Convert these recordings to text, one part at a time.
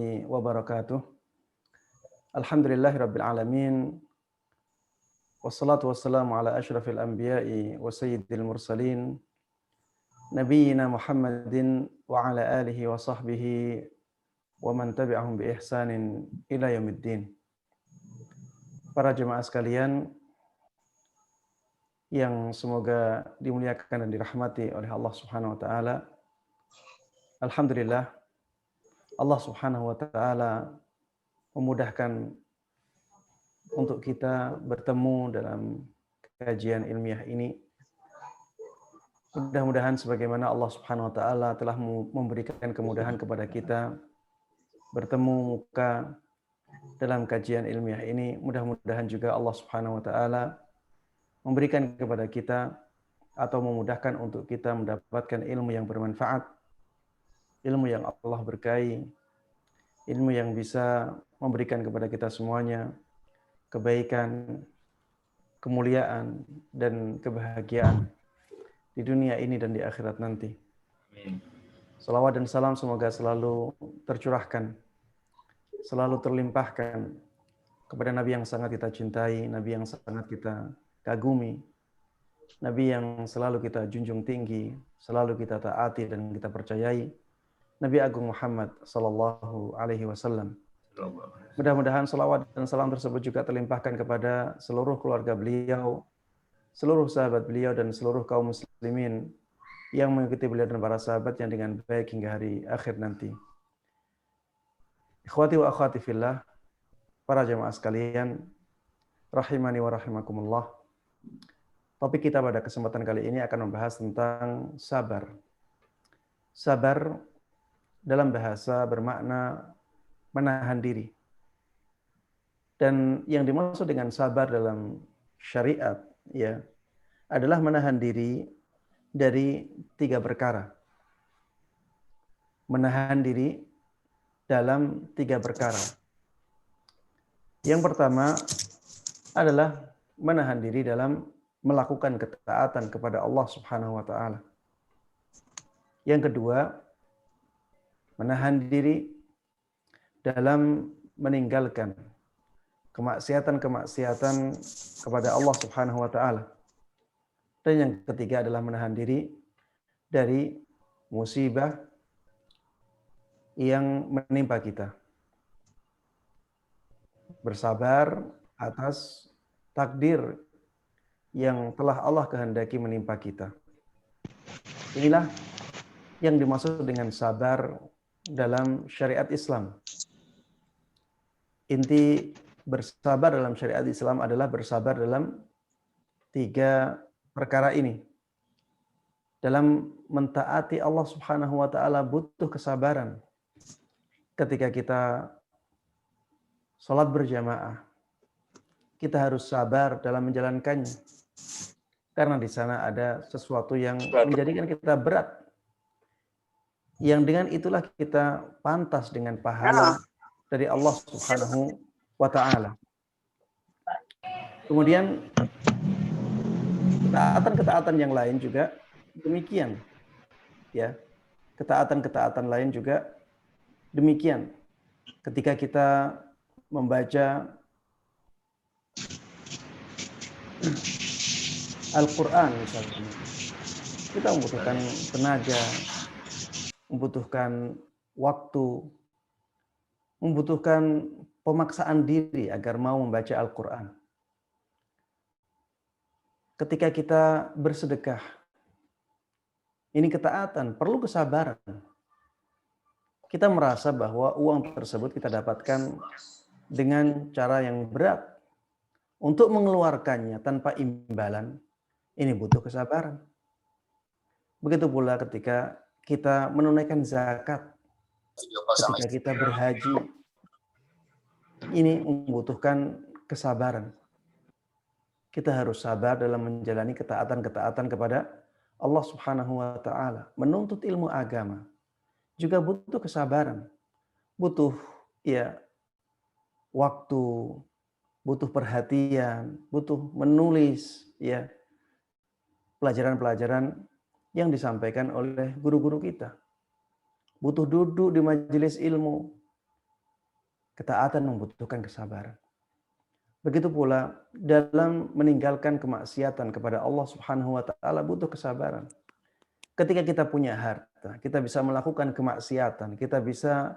wabarakatuh. Alhamdulillahirabbil alamin. Wassalatu wassalamu ala asyrafil anbiya'i wa sayyidil mursalin nabiyyina Muhammadin wa ala alihi wa sahbihi wa man tabi'ahum bi ihsanin ila yaumiddin. Para jemaah sekalian yang semoga dimuliakan dan dirahmati oleh Allah Subhanahu wa taala. Alhamdulillah Allah Subhanahu wa taala memudahkan untuk kita bertemu dalam kajian ilmiah ini. Mudah-mudahan sebagaimana Allah Subhanahu wa taala telah memberikan kemudahan kepada kita bertemu muka dalam kajian ilmiah ini, mudah-mudahan juga Allah Subhanahu wa taala memberikan kepada kita atau memudahkan untuk kita mendapatkan ilmu yang bermanfaat, ilmu yang Allah berkahi, ilmu yang bisa memberikan kepada kita semuanya kebaikan, kemuliaan, dan kebahagiaan di dunia ini dan di akhirat nanti. Amin. Salawat dan salam semoga selalu tercurahkan, selalu terlimpahkan kepada Nabi yang sangat kita cintai, Nabi yang sangat kita kagumi, Nabi yang selalu kita junjung tinggi, selalu kita taati dan kita percayai, Nabi Agung Muhammad sallallahu alaihi wasallam. Mudah-mudahan salawat dan salam tersebut juga terlimpahkan kepada seluruh keluarga beliau, seluruh sahabat beliau, dan seluruh kaum muslimin yang mengikuti beliau dan para sahabat yang dengan baik hingga hari akhir nanti. Ikhwati wa akhwati fillah, para jemaah sekalian, rahimani wa rahimakumullah. Topik kita pada kesempatan kali ini akan membahas tentang sabar. Sabar dalam bahasa bermakna menahan diri. Dan yang dimaksud dengan sabar dalam syariat ya adalah menahan diri dari 3 perkara. Menahan diri dalam 3 perkara. Yang pertama adalah menahan diri dalam melakukan ketaatan kepada Allah Subhanahu wa taala. Yang kedua, menahan diri dalam meninggalkan kemaksiatan-kemaksiatan kepada Allah Subhanahu wa taala. Dan yang ketiga adalah menahan diri dari musibah yang menimpa kita. Bersabar atas takdir yang telah Allah kehendaki menimpa kita. Inilah yang dimaksud dengan sabar dalam syariat Islam. Inti bersabar dalam syariat Islam adalah bersabar dalam 3 perkara ini. Dalam mentaati Allah Subhanahu wa taala butuh kesabaran. Ketika kita sholat berjamaah, kita harus sabar dalam menjalankannya. Karena di sana ada sesuatu yang menjadikan kita berat. Yang dengan itulah kita pantas dengan pahala dari Allah Subhanahu wa taala. Kemudian ketaatan-ketaatan yang lain juga demikian. Ya. Ketaatan-ketaatan lain juga demikian. Ketika kita membaca Al-Qur'an misalnya, kita membutuhkan tenaga, membutuhkan waktu, membutuhkan pemaksaan diri agar mau membaca Al-Quran. Ketika kita bersedekah, ini ketaatan, perlu kesabaran. Kita merasa bahwa uang tersebut kita dapatkan dengan cara yang berat. Untuk mengeluarkannya tanpa imbalan, ini butuh kesabaran. Begitu pula ketika kita menunaikan zakat, ketika kita berhaji, ini membutuhkan kesabaran. Kita harus sabar dalam menjalani ketaatan-ketaatan kepada Allah Subhanahu wa taala. Menuntut ilmu agama juga butuh kesabaran. Butuh waktu, butuh perhatian, butuh menulis pelajaran-pelajaran yang disampaikan oleh guru-guru kita. Butuh duduk di majelis ilmu, Ketaatan membutuhkan kesabaran. Begitu pula dalam meninggalkan kemaksiatan kepada Allah Subhanahu wa taala butuh kesabaran. Ketika kita punya harta, kita bisa melakukan kemaksiatan, kita bisa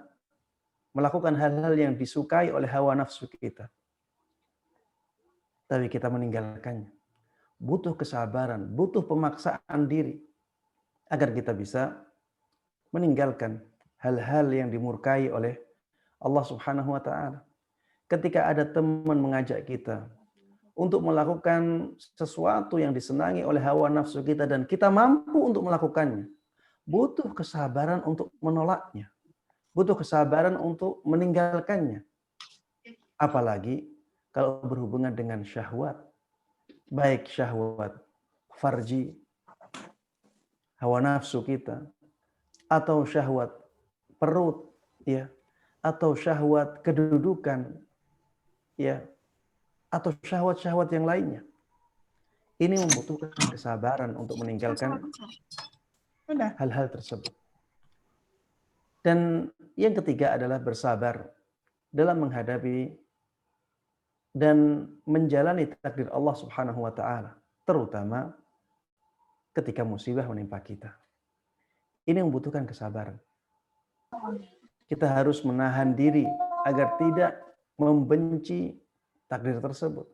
melakukan hal-hal yang disukai oleh hawa nafsu kita. Tapi kita meninggalkannya. Butuh kesabaran, butuh pemaksaan diri agar kita bisa meninggalkan hal-hal yang dimurkai oleh Allah Subhanahu wa taala. Ketika ada teman mengajak kita untuk melakukan sesuatu yang disenangi oleh hawa nafsu kita dan kita mampu untuk melakukannya, butuh kesabaran untuk menolaknya. Butuh kesabaran untuk meninggalkannya. Apalagi kalau berhubungan dengan syahwat. Baik syahwat farji, hawa nafsu kita, atau syahwat perut, ya, atau syahwat kedudukan, ya, atau syahwat-syahwat yang lainnya. Ini membutuhkan kesabaran untuk meninggalkan hal-hal tersebut. Dan yang ketiga adalah bersabar dalam menghadapi dan menjalani takdir Allah Subhanahu wa taala, terutama ketika musibah menimpa kita. Ini membutuhkan kesabaran. Kita harus menahan diri agar tidak membenci takdir tersebut.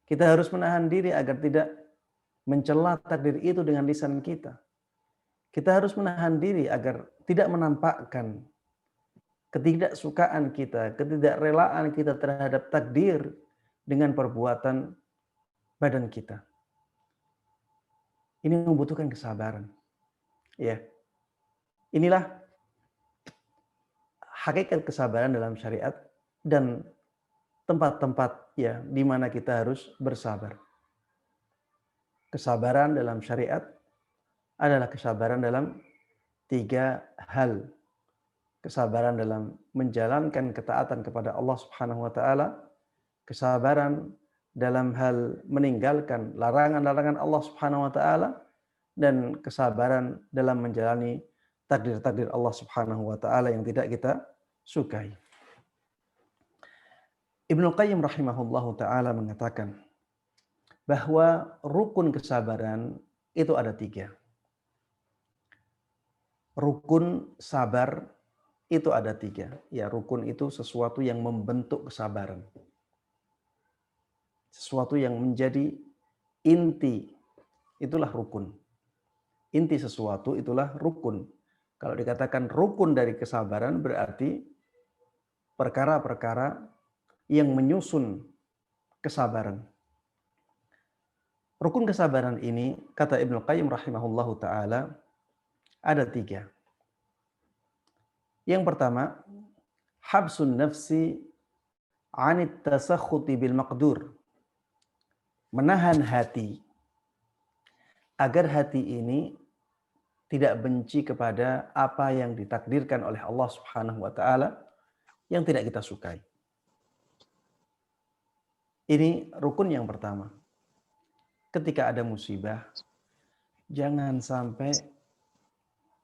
Kita harus menahan diri agar tidak mencela takdir itu dengan lisan kita. Kita harus menahan diri agar tidak menampakkan ketidaksukaan kita, ketidakrelaan kita terhadap takdir dengan perbuatan badan kita. Ini membutuhkan kesabaran. Ya. Inilah hakikat kesabaran dalam syariat dan tempat-tempat ya di mana kita harus bersabar. Kesabaran dalam syariat adalah kesabaran dalam 3 hal. Kesabaran dalam menjalankan ketaatan kepada Allah Subhanahu wa taala, kesabaran dalam hal meninggalkan larangan-larangan Allah Subhanahu wa taala, dan kesabaran dalam menjalani takdir-takdir Allah Subhanahu wa taala yang tidak kita sukai. Ibnu Qayyim rahimahullahu taala mengatakan bahwa rukun kesabaran itu ada 3. Rukun sabar itu ada 3. Ya, rukun itu sesuatu yang membentuk kesabaran. Sesuatu yang menjadi inti, itulah rukun. Inti sesuatu itulah rukun. Kalau dikatakan rukun dari kesabaran berarti perkara-perkara yang menyusun kesabaran. Rukun kesabaran ini, kata Ibnu Qayyim rahimahullahu ta'ala, ada 3. Yang pertama, habsun nafsi anit tasakhuti bil maqdur. Menahan hati agar hati ini tidak benci kepada apa yang ditakdirkan oleh Allah Subhanahu wa taala yang tidak kita sukai. Ini rukun yang pertama. Ketika ada musibah, jangan sampai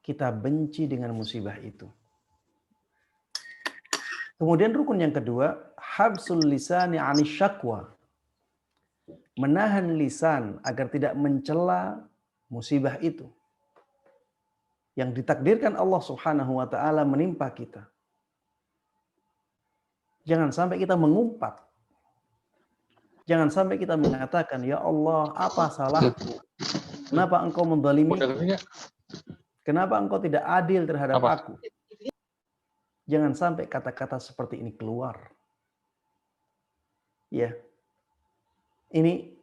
kita benci dengan musibah itu. Kemudian rukun yang kedua, habsul lisani 'anis syakwa. Menahan lisan agar tidak mencela musibah itu yang ditakdirkan Allah Subhanahu wa taala menimpa kita. Jangan sampai kita mengumpat. Jangan sampai kita mengatakan, "Ya Allah, apa salahku? Kenapa Engkau menzalimiku? Kenapa Engkau tidak adil terhadap aku?" Jangan sampai kata-kata seperti ini keluar. Ya. Ini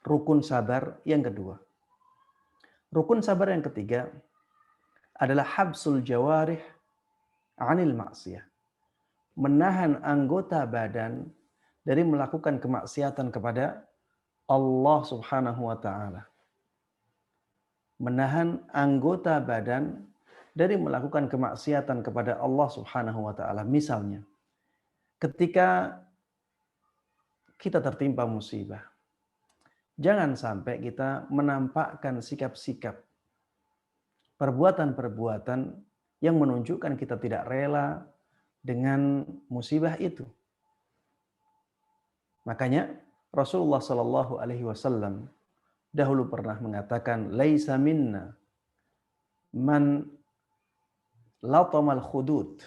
rukun sabar yang kedua. Rukun sabar yang ketiga adalah habsul jawarih 'anil ma'siyah. Menahan anggota badan dari melakukan kemaksiatan kepada Allah Subhanahu wa taala. Menahan anggota badan dari melakukan kemaksiatan kepada Allah Subhanahu wa taala. Misalnya, ketika kita tertimpa musibah, jangan sampai kita menampakkan sikap-sikap, perbuatan-perbuatan yang menunjukkan kita tidak rela, dengan musibah itu. Makanya Rasulullah Shallallahu Alaihi Wasallam dahulu pernah mengatakan, "Laisa minna man latamal khudud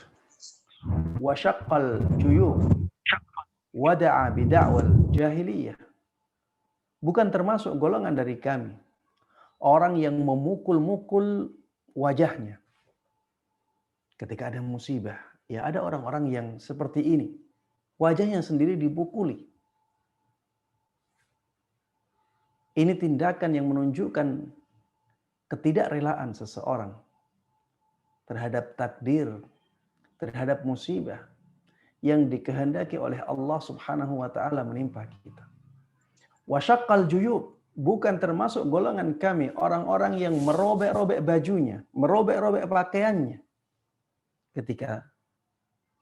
wa syaqqal juyub wa da'a bid'awal jahiliyah." Bukan termasuk golongan dari kami orang yang memukul-mukul wajahnya ketika ada musibah. Ya, ada orang-orang yang seperti ini. Wajahnya sendiri dipukuli. Ini tindakan yang menunjukkan ketidakrelaan seseorang terhadap takdir, terhadap musibah yang dikehendaki oleh Allah Subhanahu wa taala menimpa kita. Wasyaqqal juyub, bukan termasuk golongan kami orang-orang yang merobek-robek bajunya, merobek-robek pakaiannya ketika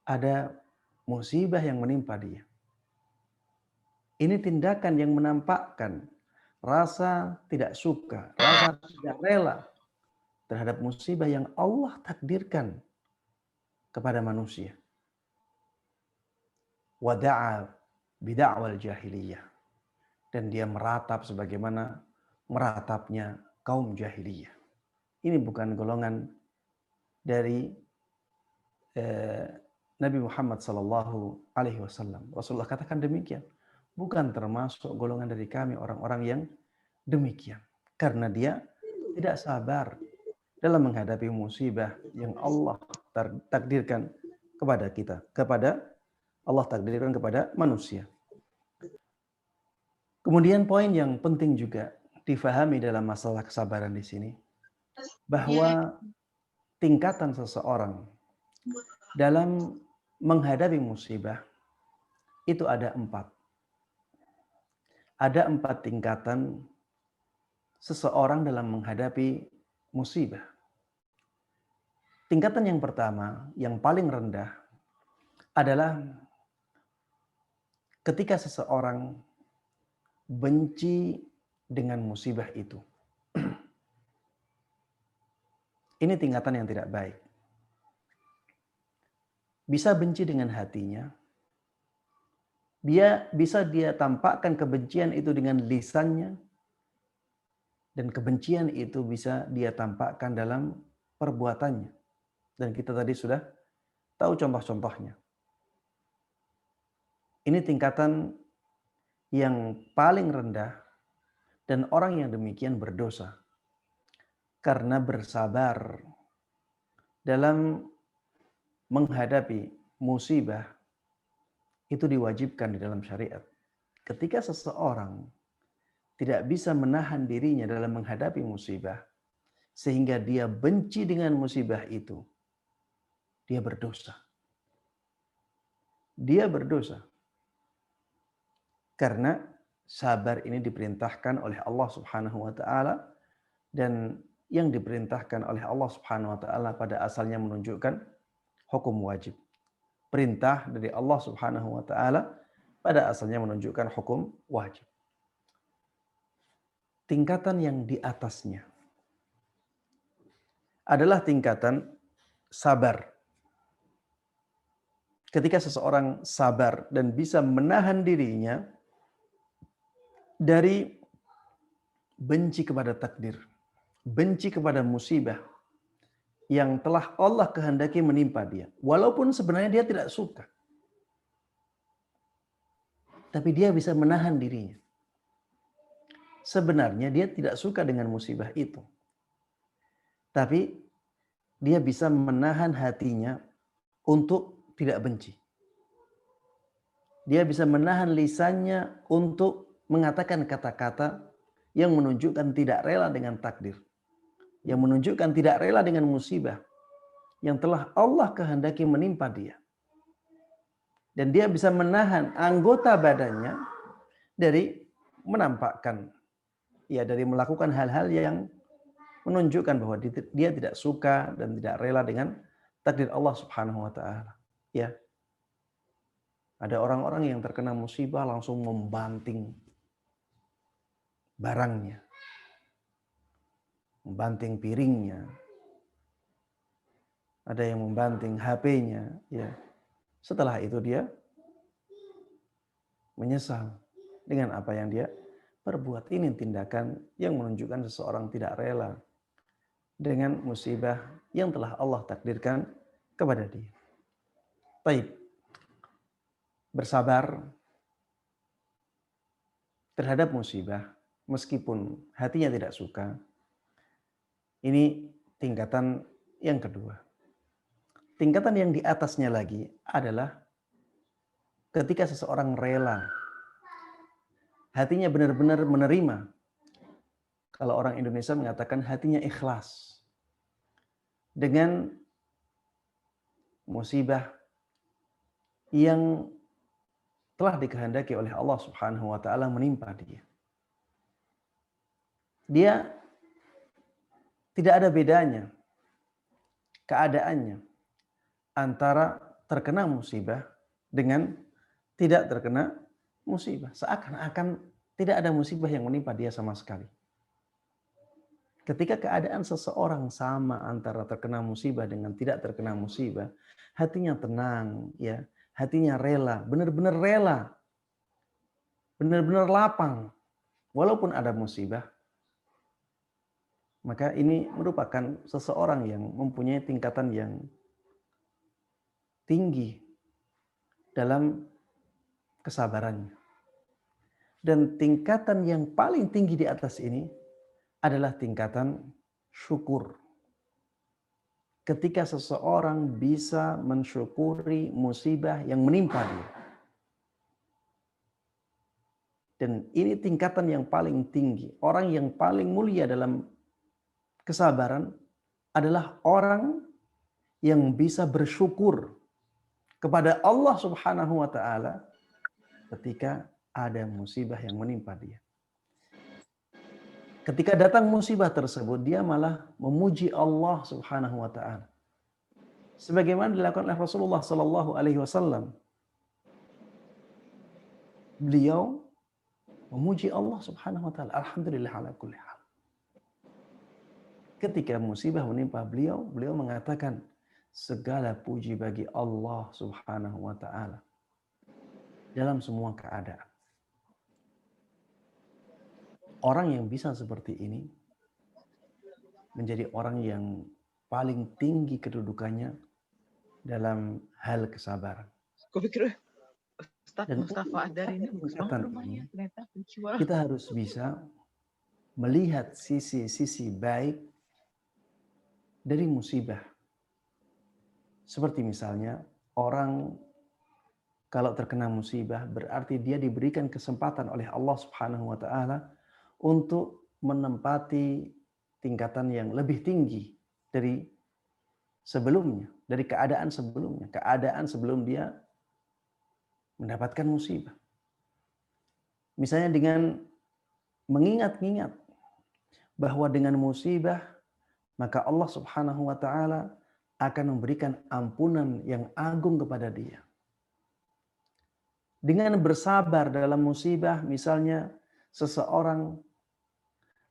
ada musibah yang menimpa dia. Ini tindakan yang menampakkan rasa tidak suka, rasa tidak rela terhadap musibah yang Allah takdirkan kepada manusia. Wada'a bid'awal jahiliyah. Dan dia meratap sebagaimana meratapnya kaum jahiliyah. Ini bukan golongan dari Nabi Muhammad sallallahu alaihi wasallam. Rasulullah katakan demikian. Bukan termasuk golongan dari kami orang-orang yang demikian. Karena dia tidak sabar dalam menghadapi musibah yang Allah takdirkan kepada kita, kepada Allah takdirkan kepada manusia. Kemudian poin yang penting juga difahami dalam masalah kesabaran di sini, bahwa tingkatan seseorang dalam menghadapi musibah itu ada 4. Ada 4 tingkatan seseorang dalam menghadapi musibah. Tingkatan yang pertama, yang paling rendah adalah ketika seseorang benci dengan musibah itu. Ini tingkatan yang tidak baik. Bisa benci dengan hatinya, bisa dia tampakkan kebencian itu dengan lisannya, dan kebencian itu bisa dia tampakkan dalam perbuatannya. Dan kita tadi sudah tahu contoh-contohnya. Ini tingkatan yang paling rendah, dan orang yang demikian berdosa karena bersabar dalam menghadapi musibah itu diwajibkan di dalam syariat. Ketika seseorang tidak bisa menahan dirinya dalam menghadapi musibah sehingga dia benci dengan musibah itu, dia berdosa. Dia berdosa. Karena sabar ini diperintahkan oleh Allah Subhanahu wa taala, dan yang diperintahkan oleh Allah Subhanahu wa taala pada asalnya menunjukkan hukum wajib. Perintah dari Allah Subhanahu wa taala pada asalnya menunjukkan hukum wajib. Tingkatan yang di atasnya adalah tingkatan sabar. Ketika seseorang sabar dan bisa menahan dirinya dari benci kepada takdir, benci kepada musibah yang telah Allah kehendaki menimpa dia. Walaupun sebenarnya dia tidak suka. Tapi dia bisa menahan dirinya. Sebenarnya dia tidak suka dengan musibah itu. Tapi dia bisa menahan hatinya untuk tidak benci. Dia bisa menahan lisannya untuk mengatakan kata-kata yang menunjukkan tidak rela dengan takdir. Yang menunjukkan tidak rela dengan musibah yang telah Allah kehendaki menimpa dia. Dan dia bisa menahan anggota badannya dari menampakkan, dari melakukan hal-hal yang menunjukkan bahwa dia tidak suka dan tidak rela dengan takdir Allah Subhanahu wa taala. Ya. Ada orang-orang yang terkena musibah langsung membanting barangnya, membanting piringnya, ada yang membanting HP-nya, ya. Setelah itu dia menyesal dengan apa yang dia perbuat. Ini tindakan yang menunjukkan seseorang tidak rela dengan musibah yang telah Allah takdirkan kepada dia. Baik, bersabar terhadap musibah meskipun hatinya tidak suka. Ini tingkatan yang kedua. Tingkatan yang di atasnya lagi adalah ketika seseorang rela, hatinya benar-benar menerima. Kalau orang Indonesia mengatakan hatinya ikhlas dengan musibah yang telah dikehendaki oleh Allah Subhanahu wa taala menimpa dia. Dia tidak ada bedanya keadaannya antara terkena musibah dengan tidak terkena musibah. Seakan-akan tidak ada musibah yang menimpa dia sama sekali. Ketika keadaan seseorang sama antara terkena musibah dengan tidak terkena musibah, hatinya tenang, ya, hatinya rela, benar-benar rela, benar-benar lapang, walaupun ada musibah, maka ini merupakan seseorang yang mempunyai tingkatan yang tinggi dalam kesabarannya. Dan tingkatan yang paling tinggi di atas ini adalah tingkatan syukur. Ketika seseorang bisa mensyukuri musibah yang menimpa dia. Dan ini tingkatan yang paling tinggi. Orang yang paling mulia dalam kesabaran adalah orang yang bisa bersyukur kepada Allah Subhanahu wa taala ketika ada musibah yang menimpa dia. Ketika datang musibah tersebut, dia malah memuji Allah Subhanahu wa taala. Sebagaimana dilakukan oleh Rasulullah sallallahu alaihi wasallam. Beliau memuji Allah Subhanahu wa taala. Alhamdulillah ala kulli hal. Ketika musibah menimpa beliau, beliau mengatakan, segala puji bagi Allah Subhanahu wa taala dalam semua keadaan. Orang yang bisa seperti ini menjadi orang yang paling tinggi kedudukannya dalam hal kesabaran. Dan Mustafa Adar ini kita harus bisa melihat sisi-sisi baik dari musibah. Seperti misalnya orang kalau terkena musibah berarti dia diberikan kesempatan oleh Allah Subhanahu wa taala untuk menempati tingkatan yang lebih tinggi dari sebelumnya, dari keadaan sebelumnya, keadaan sebelum dia mendapatkan musibah. Misalnya dengan mengingat-ingat bahwa dengan musibah maka Allah Subhanahu wa taala akan memberikan ampunan yang agung kepada dia. Dengan bersabar dalam musibah, misalnya seseorang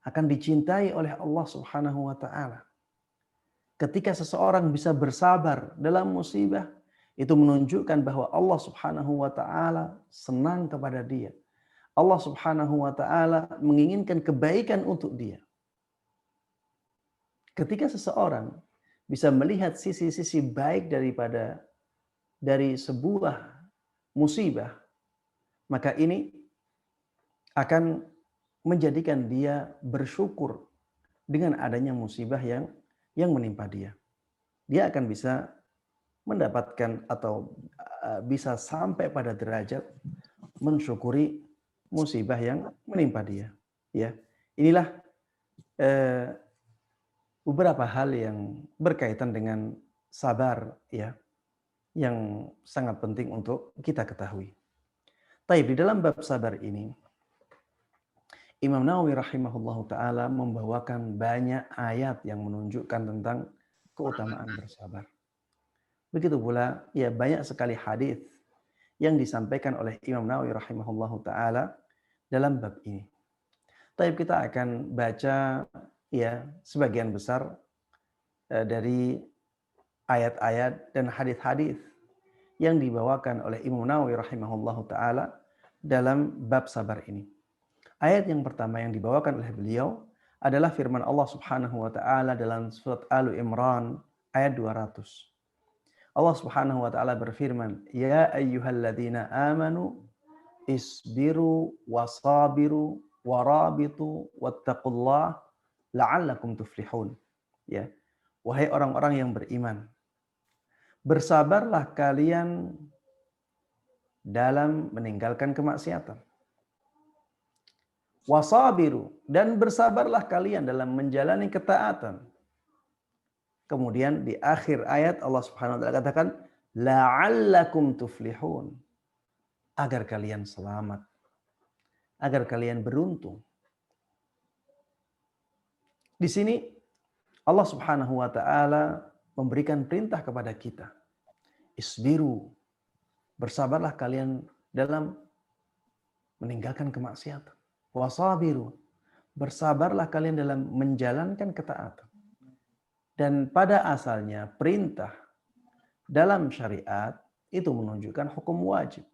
akan dicintai oleh Allah Subhanahu wa taala. Ketika seseorang bisa bersabar dalam musibah, itu menunjukkan bahwa Allah Subhanahu wa taala senang kepada dia. Allah Subhanahu wa taala menginginkan kebaikan untuk dia. Ketika seseorang bisa melihat sisi-sisi baik dari sebuah musibah, maka ini akan menjadikan dia bersyukur dengan adanya musibah yang menimpa dia. Dia akan bisa mendapatkan atau bisa sampai pada derajat mensyukuri musibah yang menimpa dia. Ya, inilah beberapa hal yang berkaitan dengan sabar, ya, yang sangat penting untuk kita ketahui. Taib, di dalam bab sabar ini Imam Nawawi rahimahullahu taala membawakan banyak ayat yang menunjukkan tentang keutamaan bersabar. Begitu pula ya banyak sekali hadis yang disampaikan oleh Imam Nawawi rahimahullahu taala dalam bab ini. Taib, kita akan baca ya sebagian besar dari ayat-ayat dan hadis-hadis yang dibawakan oleh Imam Nawawi rahimahullahu taala dalam bab sabar ini. Ayat yang pertama yang dibawakan oleh beliau adalah firman Allah Subhanahu wa taala dalam surat Al Imran ayat 200. Allah Subhanahu wa taala berfirman, "Ya ayyuhalladzina amanu isbiru wasabiru warabitu wattaqullah la'allakum tuflihun." Ya. Wahai orang-orang yang beriman, bersabarlah kalian dalam meninggalkan kemaksiatan. Wasabiru, dan bersabarlah kalian dalam menjalani ketaatan. Kemudian di akhir ayat Allah Subhanahu wa taala katakan la'allakum tuflihun, agar kalian selamat, agar kalian beruntung. Di sini Allah Subhanahu wa taala memberikan perintah kepada kita. Isbiru, bersabarlah kalian dalam meninggalkan kemaksiatan. Wasabiru, bersabarlah kalian dalam menjalankan ketaatan. Dan pada asalnya perintah dalam syariat itu menunjukkan hukum wajib.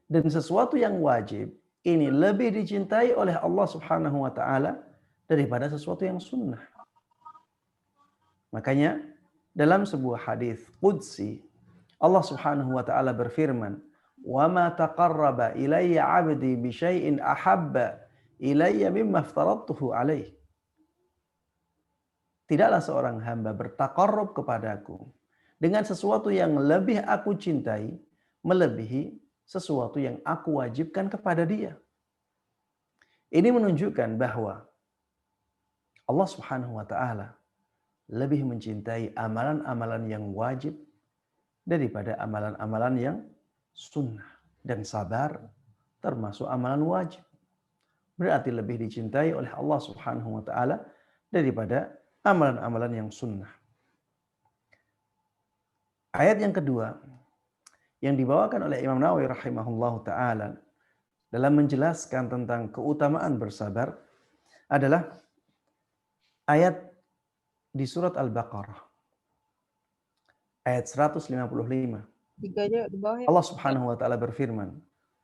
Dan sesuatu yang wajib ini lebih dicintai oleh Allah Subhanahu wa taala daripada sesuatu yang sunnah. Makanya dalam sebuah hadis qudsi Allah Subhanahu wa taala berfirman, "Wa ma taqarraba ilayya 'abdi bi syai'in ahabba ilayya mimma aftaradtuhu 'alaihi." Tidaklah seorang hamba bertaqarrub kepadaku dengan sesuatu yang lebih aku cintai melebihi sesuatu yang aku wajibkan kepada dia. Ini menunjukkan bahwa Allah Subhanahu wa taala lebih mencintai amalan-amalan yang wajib daripada amalan-amalan yang sunnah. Dan sabar termasuk amalan wajib. Berarti lebih dicintai oleh Allah Subhanahu wa taala daripada amalan-amalan yang sunnah. Ayat yang kedua yang dibawakan oleh Imam Nawawi rahimahullahu taala dalam menjelaskan tentang keutamaan bersabar adalah ayat di surat Al-Baqarah ayat 155. Allah Subhanahu wa taala berfirman,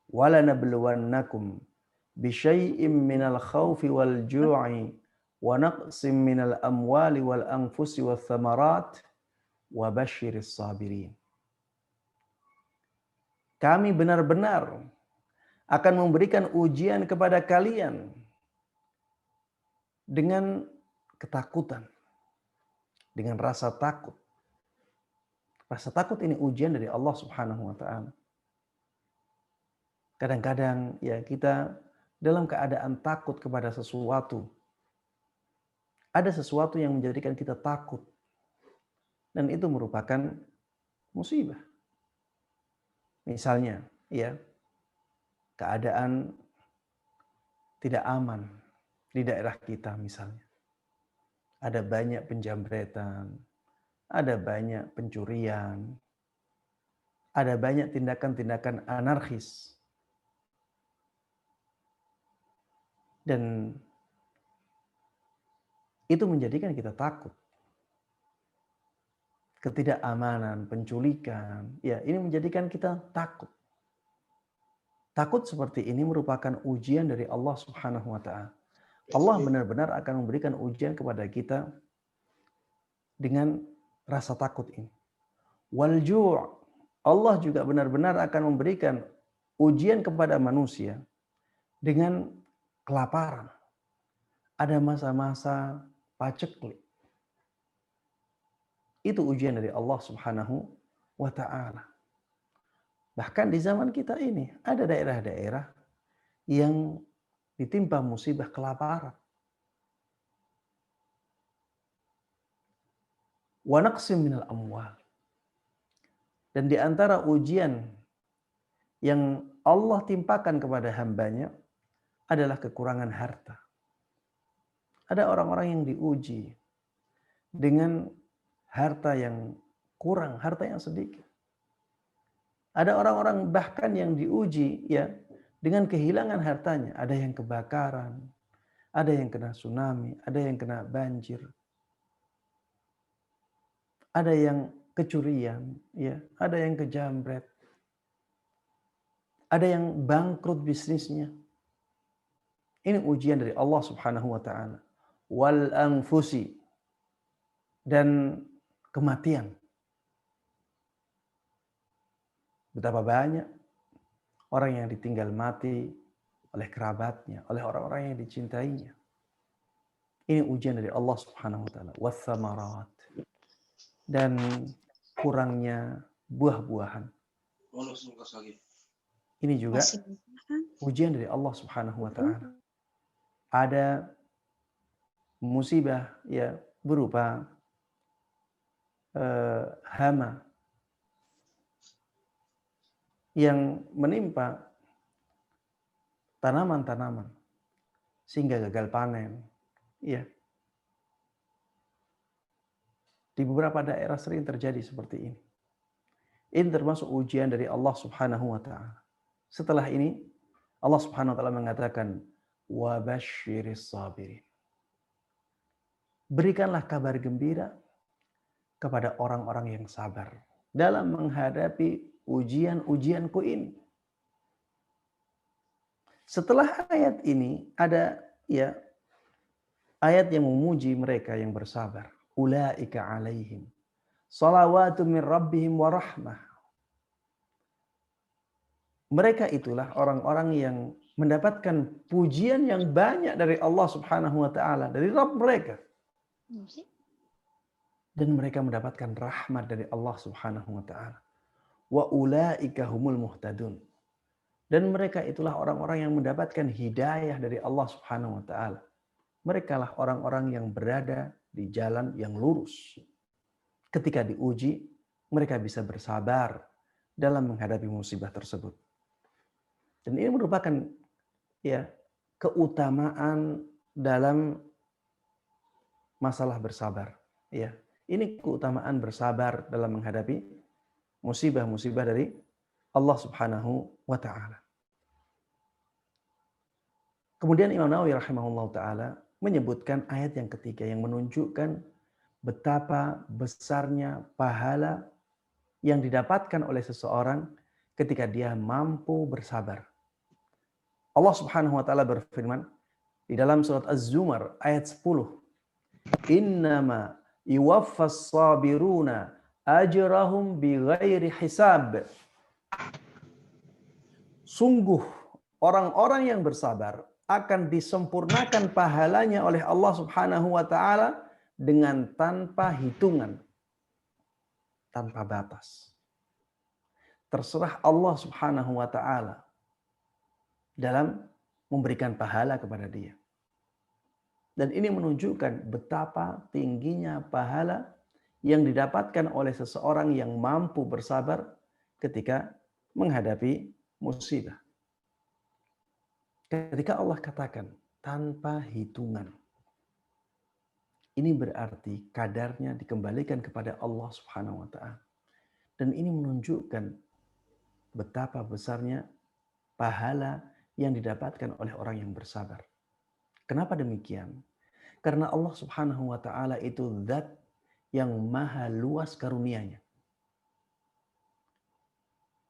"Wala nabluwannakum bisyai'im minal khaufi wal ju'i wa naqsim minal amwali wal anfusi wath thamarat wa basyiris sabirin." Kami benar-benar akan memberikan ujian kepada kalian dengan ketakutan, dengan rasa takut. Rasa takut ini ujian dari Allah Subhanahu wa taala. Kadang-kadang ya kita dalam keadaan takut kepada sesuatu. Ada sesuatu yang menjadikan kita takut. Dan itu merupakan musibah. Misalnya, ya, keadaan tidak aman di daerah kita misalnya. Ada banyak penjambretan, ada banyak pencurian, ada banyak tindakan-tindakan anarkis. Dan itu menjadikan kita takut. Ketidakamanan, penculikan, ya ini menjadikan kita takut. Takut seperti ini merupakan ujian dari Allah Subhanahu wa taala. Allah benar-benar akan memberikan ujian kepada kita dengan rasa takut ini. Wal ju', Allah juga benar-benar akan memberikan ujian kepada manusia dengan kelaparan. Ada masa-masa paceklik. Itu ujian dari Allah Subhanahu wa taala. Bahkan di zaman kita ini ada daerah-daerah yang ditimpa musibah kelaparan. Wa naqsim minal amwal. Dan di antara ujian yang Allah timpakan kepada hambanya adalah kekurangan harta. Ada orang-orang yang diuji dengan harta yang kurang, harta yang sedikit. Ada orang-orang bahkan yang diuji ya dengan kehilangan hartanya. Ada yang kebakaran, ada yang kena tsunami, ada yang kena banjir. Ada yang kecurian, ya, ada yang kejamret, ada yang bangkrut bisnisnya. Ini ujian dari Allah Subhanahu wa taala. Wal anfusi, dan kematian. Betapa banyak orang yang ditinggal mati oleh kerabatnya, oleh orang-orang yang dicintainya. Ini ujian dari Allah Subhanahu wa taala. Watsamarat, dan kurangnya buah-buahan. Ini juga ujian dari Allah Subhanahu wa taala. Ada musibah ya berupa hama yang menimpa tanaman-tanaman sehingga gagal panen. Ya. Di beberapa daerah sering terjadi seperti ini. Ini termasuk ujian dari Allah Subhanahu wa taala. Setelah ini Allah Subhanahu wa taala mengatakan wa basyiris sabirin. Berikanlah kabar gembira kepada orang-orang yang sabar dalam menghadapi ujian-ujianku ini. Setelah ayat ini ada ya ayat yang memuji mereka yang bersabar. Ulaika alaihim salawatu min rabbihim wa rahmah. Mereka itulah orang-orang yang mendapatkan pujian yang banyak dari Allah Subhanahu wa taala, dari Rabb mereka. Dan mereka mendapatkan rahmat dari Allah Subhanahu wa taala. Wa ulaika humul muhtadun. Dan mereka itulah orang-orang yang mendapatkan hidayah dari Allah Subhanahu wa taala. Mereka lah orang-orang yang berada di jalan yang lurus. Ketika diuji, mereka bisa bersabar dalam menghadapi musibah tersebut. Dan ini merupakan ya keutamaan dalam masalah bersabar. Ya, ini keutamaan bersabar dalam menghadapi musibah-musibah dari Allah Subhanahu wa taala. Kemudian Imam Nawawi rahimahullah taala menyebutkan ayat yang ketiga yang menunjukkan betapa besarnya pahala yang didapatkan oleh seseorang ketika dia mampu bersabar. Allah Subhanahu wa taala berfirman di dalam surat Az-Zumar ayat 10. Innama yuwaffas sabiruna ajrahum bighairi hisab. Sungguh orang-orang yang bersabar akan disempurnakan pahalanya oleh Allah Subhanahu wa taala dengan tanpa hitungan, tanpa batas. Terserah Allah Subhanahu wa taala dalam memberikan pahala kepada dia. Dan ini menunjukkan betapa tingginya pahala yang didapatkan oleh seseorang yang mampu bersabar ketika menghadapi musibah. Ketika Allah katakan tanpa hitungan, ini berarti kadarnya dikembalikan kepada Allah Subhanahu wa taala. Dan ini menunjukkan betapa besarnya pahala yang didapatkan oleh orang yang bersabar. Kenapa demikian? Karena Allah Subhanahu wa taala itu zat yang maha luas karunia-Nya.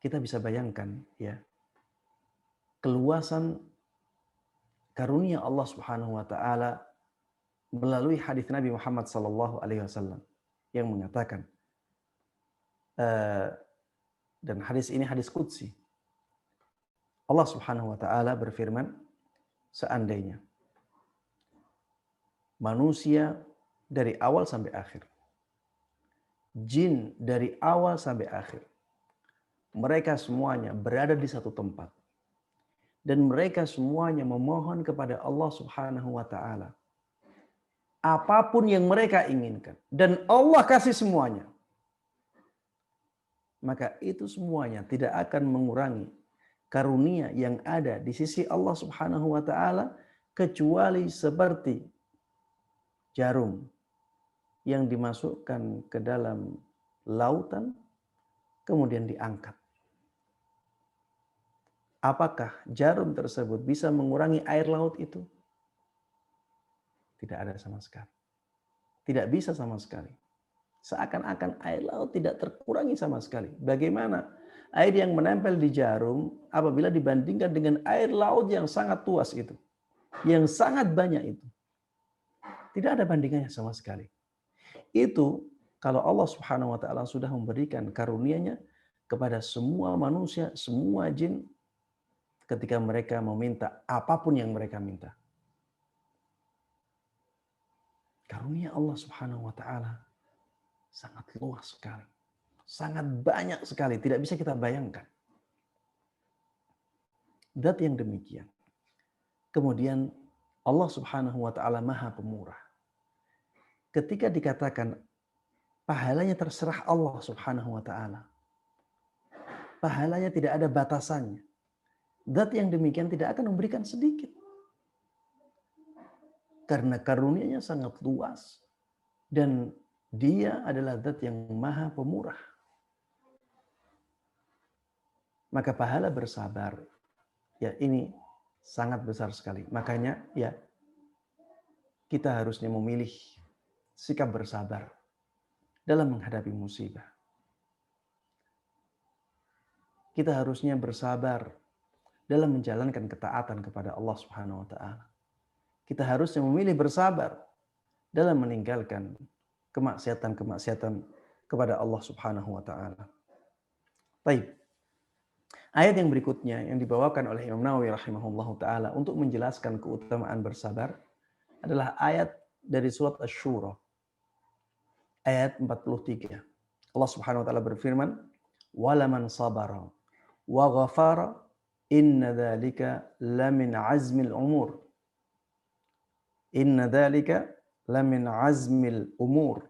Kita bisa bayangkan ya, keluasan karunia Allah Subhanahu wa taala melalui hadis Nabi Muhammad sallallahu alaihi wasallam yang mengatakan dan hadis ini hadis qudsi. Allah Subhanahu wa taala berfirman, seandainya manusia dari awal sampai akhir, jin dari awal sampai akhir, mereka semuanya berada di satu tempat dan mereka semuanya memohon kepada Allah Subhanahu wa taala apapun yang mereka inginkan dan Allah kasih semuanya, maka itu semuanya tidak akan mengurangi karunia yang ada di sisi Allah Subhanahu wa taala kecuali seperti jarum yang dimasukkan ke dalam lautan kemudian diangkat. Apakah jarum tersebut bisa mengurangi air laut itu? Tidak ada sama sekali. Tidak bisa sama sekali. Seakan-akan air laut tidak terkurangi sama sekali. Bagaimana air yang menempel di jarum apabila dibandingkan dengan air laut yang sangat luas itu, yang sangat banyak itu. Tidak ada bandingannya sama sekali. Itu kalau Allah Subhanahu wa taala sudah memberikan karunia-Nya kepada semua manusia, semua jin ketika mereka meminta apapun yang mereka minta. Karunia Allah Subhanahu wa taala sangat luas sekali. Sangat banyak sekali, tidak bisa kita bayangkan. Dat yang demikian. Kemudian Allah Subhanahu wa taala Maha Pemurah. Ketika dikatakan pahalanya terserah Allah Subhanahu wa taala. Pahalanya tidak ada batasannya. Dat yang demikian tidak akan memberikan sedikit. Karena karunia-Nya sangat luas dan Dia adalah zat yang Maha Pemurah. Maka pahala bersabar ya ini sangat besar sekali. Makanya ya kita harusnya memilih sikap bersabar dalam menghadapi musibah. Kita harusnya bersabar dalam menjalankan ketaatan kepada Allah Subhanahu wa taala. Kita harusnya memilih bersabar dalam meninggalkan kemaksiatan-kemaksiatan kepada Allah Subhanahu wa taala. Baik. Ayat yang berikutnya yang dibawakan oleh Imam Nawawi rahimahullahu taala untuk menjelaskan keutamaan bersabar adalah ayat dari surat Asy-Syura. Ayat 43. Allah Subhanahu wa taala berfirman, "Walaman sabara wa ghafara inna dzalika lamin azmil umur." Inna dzalika lamin azmil umur.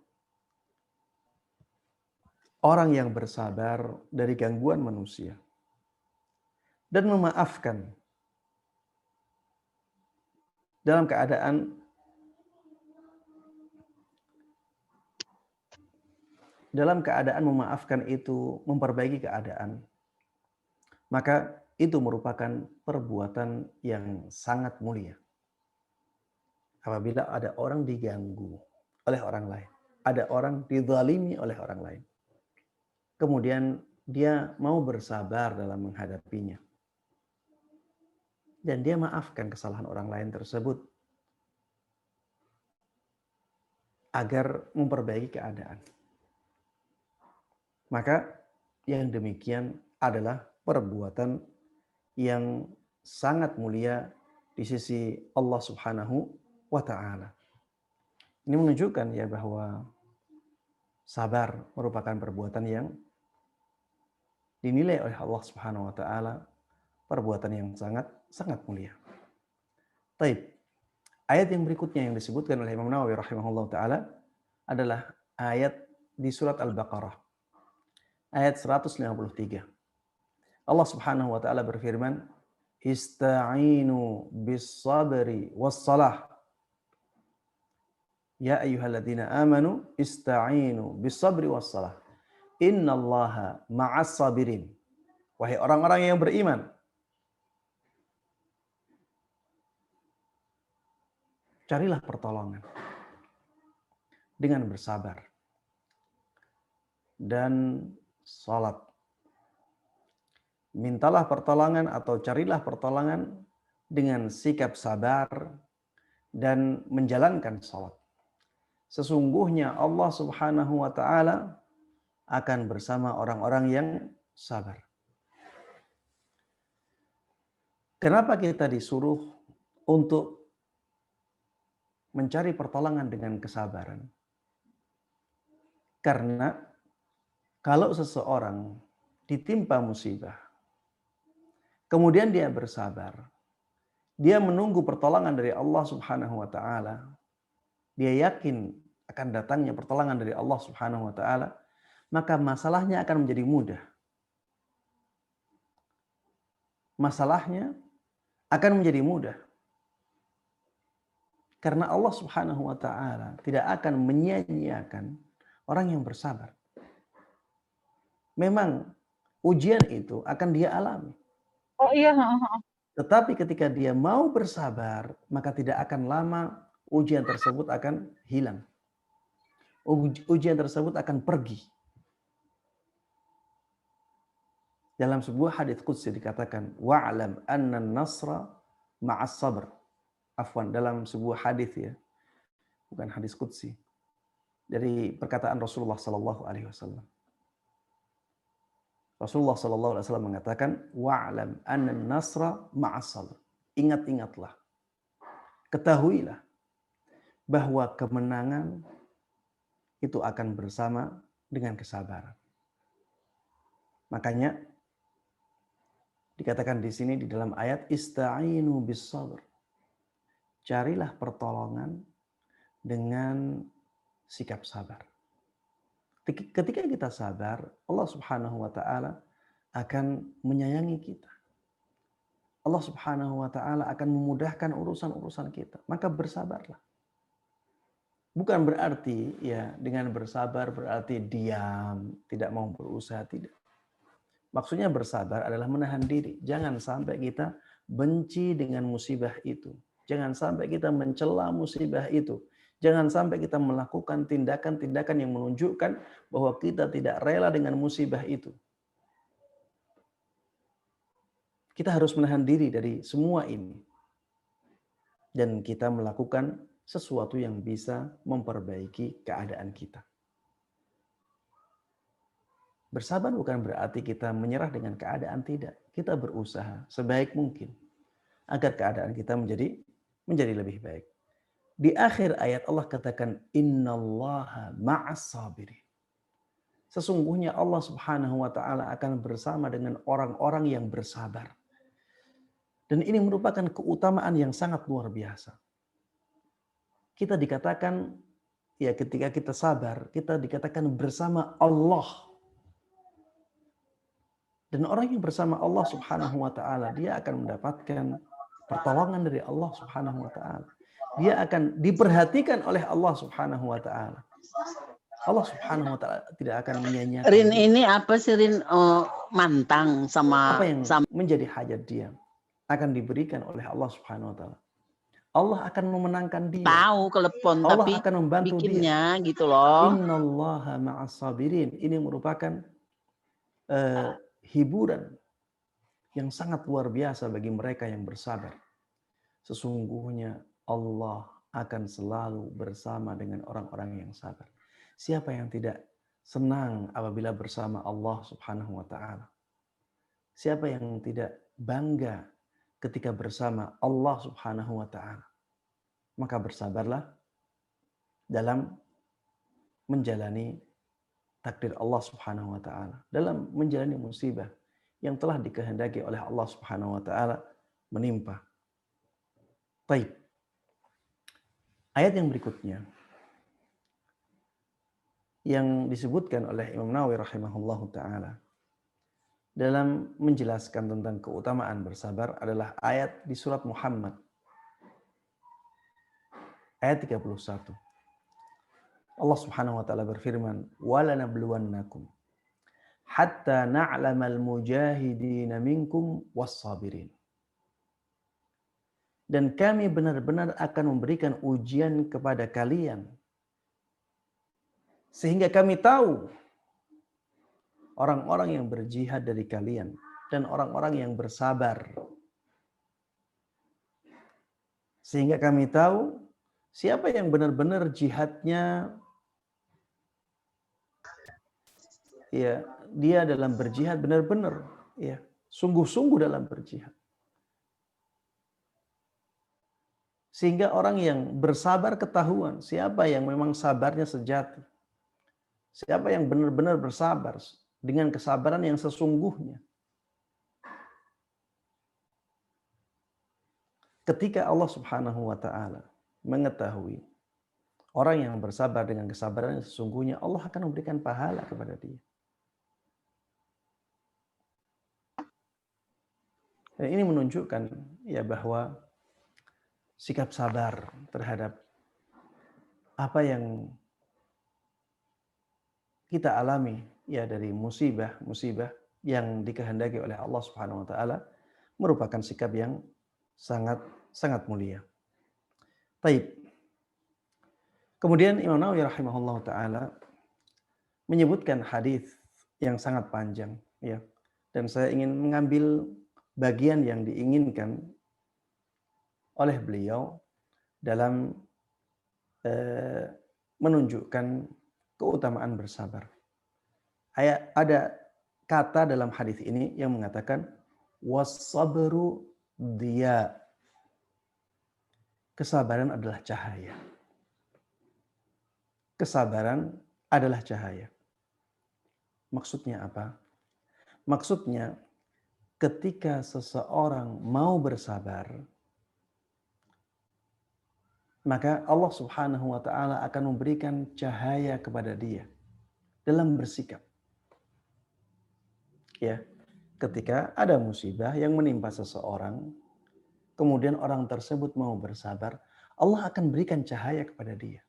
Orang yang bersabar dari gangguan manusia dan memaafkan dalam keadaan memaafkan itu memperbaiki keadaan, maka itu merupakan perbuatan yang sangat mulia. Apabila ada orang diganggu oleh orang lain, ada orang dizalimi oleh orang lain, kemudian dia mau bersabar dalam menghadapinya, dan dia maafkan kesalahan orang lain tersebut agar memperbaiki keadaan. Maka yang demikian adalah perbuatan yang sangat mulia di sisi Allah Subhanahu wa ta'ala. Ini menunjukkan ya bahwa sabar merupakan perbuatan yang dinilai oleh Allah Subhanahu wa ta'ala perbuatan yang sangat mulia. Taib. Ayat yang berikutnya yang disebutkan oleh Imam Nawawi rahimahullah ta'ala adalah ayat di surat Al-Baqarah. Ayat 153. Allah Subhanahu wa ta'ala berfirman, "Ista'inu bis-sabri was-salah." Ya ayyuhalladzina amanu ista'inu bis-sabri was-salah. Innallaha ma'as sabirin. Wahai orang-orang yang beriman, carilah pertolongan dengan bersabar dan salat. Mintalah pertolongan atau carilah pertolongan dengan sikap sabar dan menjalankan salat. Sesungguhnya Allah Subhanahu wa ta'ala akan bersama orang-orang yang sabar. Kenapa kita disuruh untuk mencari pertolongan dengan kesabaran? Karena kalau seseorang ditimpa musibah, kemudian dia bersabar, dia menunggu pertolongan dari Allah Subhanahu wa ta'ala, dia yakin akan datangnya pertolongan dari Allah Subhanahu wa ta'ala, maka masalahnya akan menjadi mudah. Masalahnya akan menjadi mudah. Karena Allah Subhanahu wa ta'ala tidak akan menyia-nyiakan orang yang bersabar. Memang ujian itu akan dia alami. Oh iya. Tetapi ketika dia mau bersabar, maka tidak akan lama ujian tersebut akan hilang. ujian tersebut akan pergi. Dalam sebuah hadits qudsi dikatakan, wa'lam anna an-nasra ma'as sabr. Afwan, dalam sebuah hadis ya, bukan hadis qudsi. Dari perkataan Rasulullah sallallahu alaihi wasallam. Rasulullah sallallahu alaihi wasallam mengatakan, wa'lam anna an-nasra ma'as sabr. Ingat-ingatlah, ketahuilah bahwa kemenangan itu akan bersama dengan kesabaran. Makanya dikatakan di sini di dalam ayat ista'inu bis sabr. Carilah pertolongan dengan sikap sabar. Ketika kita sabar, Allah Subhanahu wa taala akan menyayangi kita. Allah Subhanahu wa taala akan memudahkan urusan-urusan kita. Maka bersabarlah. Bukan berarti ya dengan bersabar berarti diam, tidak mau berusaha, tidak. Maksudnya bersabar adalah menahan diri. Jangan sampai kita benci dengan musibah itu. Jangan sampai kita mencela musibah itu. Jangan sampai kita melakukan tindakan-tindakan yang menunjukkan bahwa kita tidak rela dengan musibah itu. Kita harus menahan diri dari semua ini. Dan kita melakukan sesuatu yang bisa memperbaiki keadaan kita. Bersabar bukan berarti kita menyerah dengan keadaan, tidak. Kita berusaha sebaik mungkin agar keadaan kita menjadi lebih baik. Di akhir ayat Allah katakan innallaha ma'as sabirin. Sesungguhnya Allah Subhanahu wa taala akan bersama dengan orang-orang yang bersabar. Dan ini merupakan keutamaan yang sangat luar biasa. Kita dikatakan ya ketika kita sabar, kita dikatakan bersama Allah. Dan orang yang bersama Allah Subhanahu wa taala, dia akan mendapatkan pertolongan dari Allah Subhanahu wa taala. Dia akan diperhatikan oleh Allah Subhanahu wa taala. Allah Subhanahu wa taala tidak akan menyanyiakan. Rin ini apa sih Rin, mantang sama apa yang menjadi hajat dia akan diberikan oleh Allah Subhanahu wa taala. Allah akan memenangkan dia. Tahu kelepon Allah tapi akan membantu bikinnya dia. gitu loh. Innallaha ma'as sabirin. Ini merupakan hiburan yang sangat luar biasa bagi mereka yang bersabar. Sesungguhnya Allah akan selalu bersama dengan orang-orang yang sabar. Siapa yang tidak senang apabila bersama Allah Subhanahu wa taala? Siapa yang tidak bangga ketika bersama Allah Subhanahu wa taala? Maka bersabarlah dalam menjalani takdir Allah Subhanahu wa taala, dalam menjalani musibah yang telah dikehendaki oleh Allah Subhanahu wa taala menimpa. Baik. Ayat yang berikutnya yang disebutkan oleh Imam Nawawi rahimahullahu taala dalam menjelaskan tentang keutamaan bersabar adalah ayat di surat Muhammad ayat 31. Allah Subhanahu wa taala berfirman, "Walanabluwannakum hatta na'lamal mujahidin minkum was-sabirin." Dan kami benar-benar akan memberikan ujian kepada kalian sehingga kami tahu orang-orang yang berjihad dari kalian dan orang-orang yang bersabar. Sehingga kami tahu siapa yang benar-benar jihadnya ya, dia dalam berjihad benar-benar ya, sungguh-sungguh dalam berjihad. Sehingga orang yang bersabar ketahuan siapa yang memang sabarnya sejati. Siapa yang benar-benar bersabar dengan kesabaran yang sesungguhnya. Ketika Allah Subhanahu wa taala mengetahui orang yang bersabar dengan kesabaran yang sesungguhnya, Allah akan memberikan pahala kepada dia. Dan ini menunjukkan ya bahwa sikap sabar terhadap apa yang kita alami ya dari musibah yang dikehendaki oleh Allah Subhanahu wa taala merupakan sikap yang sangat mulia. Baik. Kemudian Imam Nawawi rahimahullah taala menyebutkan hadis yang sangat panjang, ya. Dan saya ingin mengambil bagian yang diinginkan oleh beliau dalam menunjukkan keutamaan bersabar. Ada kata dalam hadis ini yang mengatakan was-sabru diya. Kesabaran adalah cahaya. Kesabaran adalah cahaya. Maksudnya apa? Maksudnya ketika seseorang mau bersabar, maka Allah Subhanahu wa taala akan memberikan cahaya kepada dia dalam bersikap. Ya, ketika ada musibah yang menimpa seseorang, kemudian orang tersebut mau bersabar, Allah akan berikan cahaya kepada dia.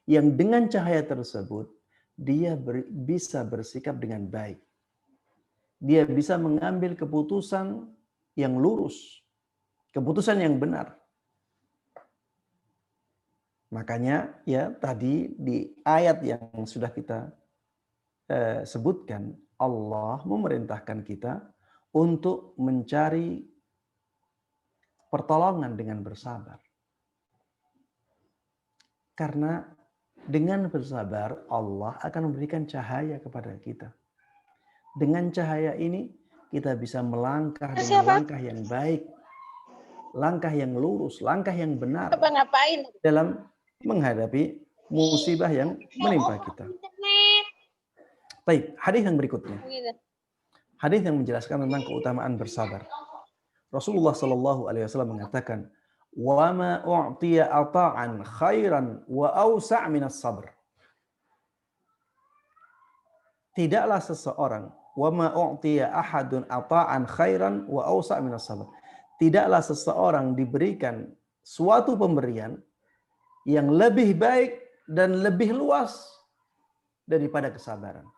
Yang dengan cahaya tersebut, dia bisa bersikap dengan baik. Dia bisa mengambil keputusan yang lurus, keputusan yang benar. Makanya ya tadi di ayat yang sudah kita sebutkan, Allah memerintahkan kita untuk mencari pertolongan dengan bersabar. Karena dengan bersabar Allah akan memberikan cahaya kepada kita. Dengan cahaya ini kita bisa melangkah dengan langkah yang baik, langkah yang lurus, langkah yang benar dalam menghadapi musibah yang menimpa kita. Baik, hadis yang berikutnya. Hadis yang menjelaskan tentang keutamaan bersabar. Rasulullah Shallallahu Alaihi Wasallam mengatakan, "Wa ma u'tiya ata'an khairan wa awsa' minas sabr." Tidaklah seseorang, wa ma u'tiya ahadun ata'an khairan wa awsa' minas sabr. Tidaklah seseorang diberikan suatu pemberian yang lebih baik dan lebih luas daripada kesabaran.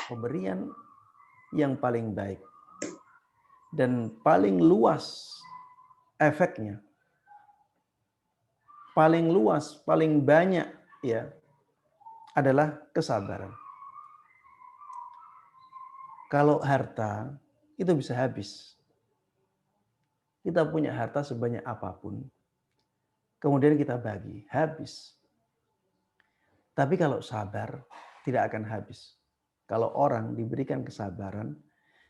Pemberian yang paling baik dan paling luas efeknya, paling luas, paling banyak ya adalah kesabaran. Kalau harta itu bisa habis. Kita punya harta sebanyak apapun, kemudian kita bagi, habis. Tapi kalau sabar tidak akan habis. Kalau orang diberikan kesabaran,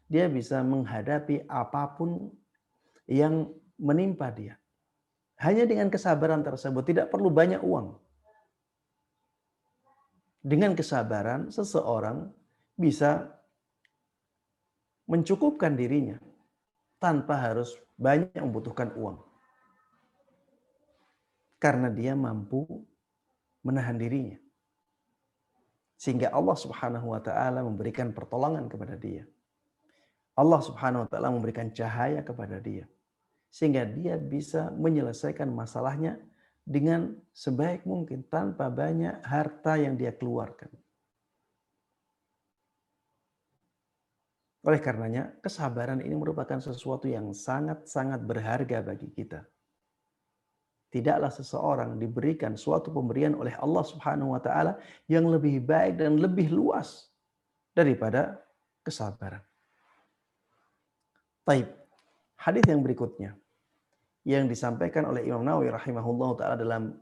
dia bisa menghadapi apapun yang menimpa dia. Hanya dengan kesabaran tersebut, tidak perlu banyak uang. Dengan kesabaran, seseorang bisa mencukupkan dirinya tanpa harus banyak membutuhkan uang. Karena dia mampu menahan dirinya. Sehingga Allah Subhanahu wa taala memberikan pertolongan kepada dia. Allah Subhanahu wa taala memberikan cahaya kepada dia. Sehingga dia bisa menyelesaikan masalahnya dengan sebaik mungkin tanpa banyak harta yang dia keluarkan. Oleh karenanya, kesabaran ini merupakan sesuatu yang sangat-sangat berharga bagi kita. Tidaklah seseorang diberikan suatu pemberian oleh Allah Subhanahu wa taala yang lebih baik dan lebih luas daripada kesabaran. Baik, hadis yang berikutnya yang disampaikan oleh Imam Nawawi rahimahullah taala dalam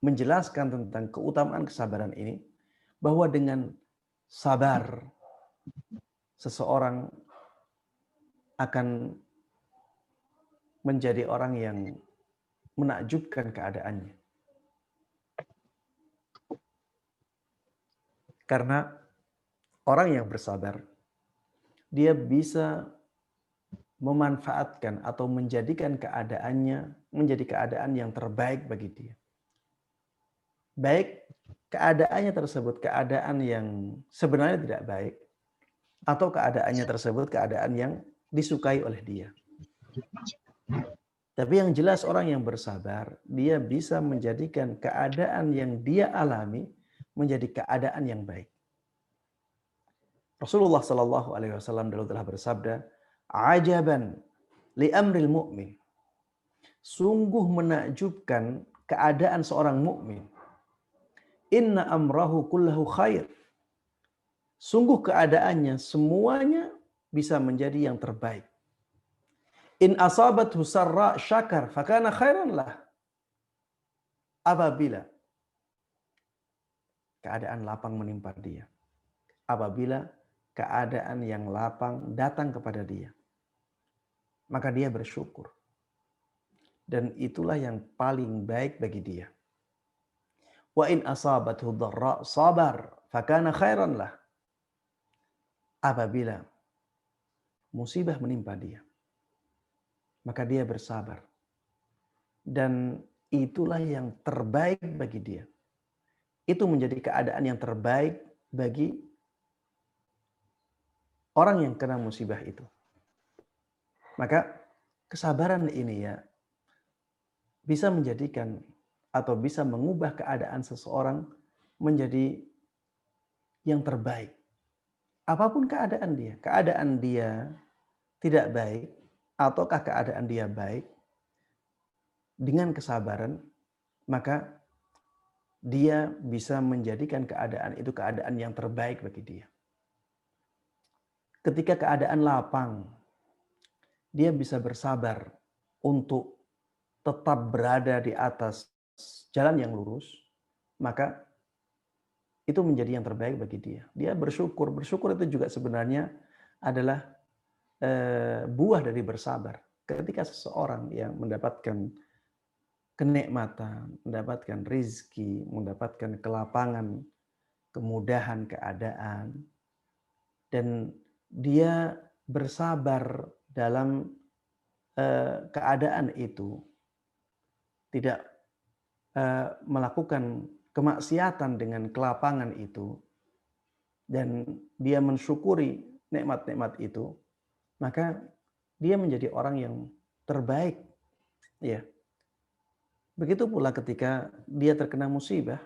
menjelaskan tentang keutamaan kesabaran ini, bahwa dengan sabar seseorang akan menjadi orang yang menakjubkan keadaannya. Karena orang yang bersabar, dia bisa memanfaatkan atau menjadikan keadaannya menjadi keadaan yang terbaik bagi dia. Baik keadaannya tersebut keadaan yang sebenarnya tidak baik, atau keadaannya tersebut keadaan yang disukai oleh dia. Tapi yang jelas orang yang bersabar, dia bisa menjadikan keadaan yang dia alami menjadi keadaan yang baik. Rasulullah Shallallahu Alaihi Wasallam dulu telah bersabda, "Ajaban li amril mu'min." Sungguh menakjubkan keadaan seorang mukmin. Inna amrahu kullahu khair. Sungguh keadaannya semuanya bisa menjadi yang terbaik. In asabathu sarra syakar fakana khairan lah. Apabila keadaan lapang menimpa dia, apabila keadaan yang lapang datang kepada dia, maka dia bersyukur. Dan itulah yang paling baik bagi dia. Wa in asabathu dharra sabar fakana khairan lah. Apabila musibah menimpa dia, maka dia bersabar. Dan itulah yang terbaik bagi dia. Itu menjadi keadaan yang terbaik bagi orang yang kena musibah itu. Maka kesabaran ini ya bisa menjadikan atau bisa mengubah keadaan seseorang menjadi yang terbaik. Apapun keadaan dia tidak baik ataukah keadaan dia baik, dengan kesabaran maka dia bisa menjadikan keadaan itu keadaan yang terbaik bagi dia. Ketika keadaan lapang, dia bisa bersabar untuk tetap berada di atas jalan yang lurus, maka itu menjadi yang terbaik bagi dia. Dia bersyukur. Bersyukur itu juga sebenarnya adalah buah dari bersabar. Ketika seseorang yang mendapatkan kenikmatan, mendapatkan rizki, mendapatkan kelapangan, kemudahan keadaan, dan dia bersabar dalam keadaan itu, tidak melakukan kemaksiatan dengan kelapangan itu, dan dia mensyukuri nikmat-nikmat itu, maka dia menjadi orang yang terbaik. Ya. Begitu pula ketika dia terkena musibah,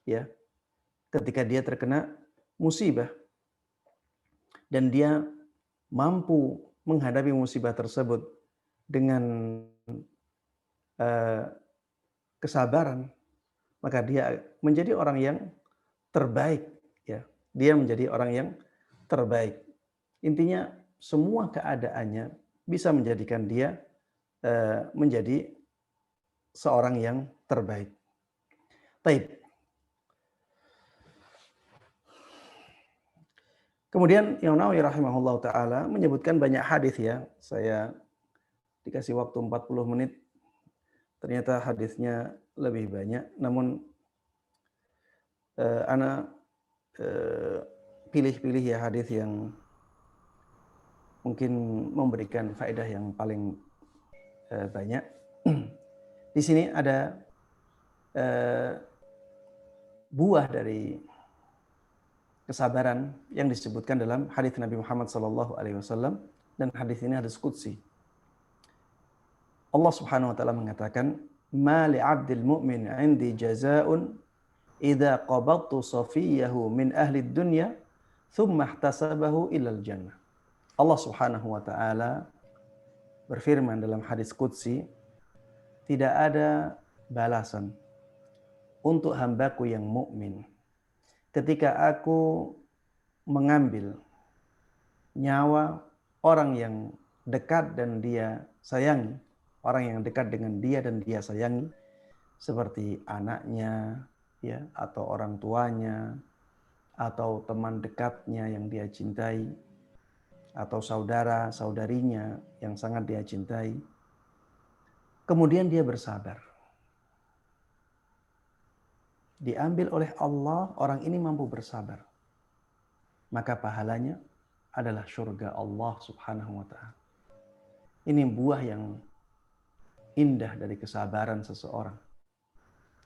ya. Ketika dia terkena musibah dan dia mampu menghadapi musibah tersebut dengan kesabaran, maka dia menjadi orang yang terbaik, ya. Dia menjadi orang yang terbaik. Intinya semua keadaannya bisa menjadikan dia menjadi seorang yang terbaik. Baik. Kemudian Imam Nawawi rahimahullah ta'ala menyebutkan banyak hadis ya. Saya dikasih waktu 40 menit. Ternyata hadisnya lebih banyak. Namun ana pilih-pilih ya hadis yang mungkin memberikan faedah yang paling banyak. Di sini ada buah dari kesabaran yang disebutkan dalam hadis Nabi Muhammad SAW, dan hadis ini hadis qudsi. Allah Subhanahu wa taala mengatakan, "Ma li 'abdil mu'min 'indi jazaa'un idza qabadtu safiyahu min ahli dunya thumma ihtasabahu ilal jannah." Allah Subhanahu wa taala berfirman dalam hadis qudsi, tidak ada balasan untuk hambaku yang mukmin ketika aku mengambil nyawa orang yang dekat dan dia sayangi, orang yang dekat dengan dia dan dia sayangi, seperti anaknya, ya, atau orang tuanya, atau teman dekatnya yang dia cintai, atau saudara saudarinya yang sangat dia cintai. Kemudian dia bersabar. Diambil oleh Allah, orang ini mampu bersabar. Maka pahalanya adalah surga Allah Subhanahu wa ta'ala. Ini buah yang indah dari kesabaran seseorang.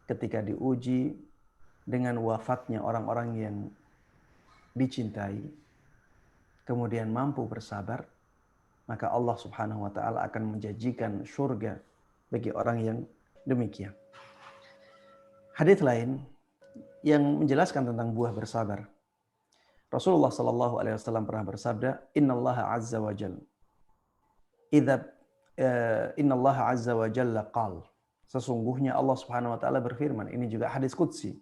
Ketika diuji dengan wafatnya orang-orang yang dicintai, kemudian mampu bersabar, maka Allah Subhanahu wa ta'ala akan menjanjikan surga bagi orang yang demikian. Hadis lain yang menjelaskan tentang buah bersabar. Rasulullah sallallahu alaihi wasallam pernah bersabda, "Innallaha 'azza wa jalla Innallaha 'azza wa jalla qala Sesungguhnya Allah Subhanahu wa taala berfirman, ini juga hadis qudsi.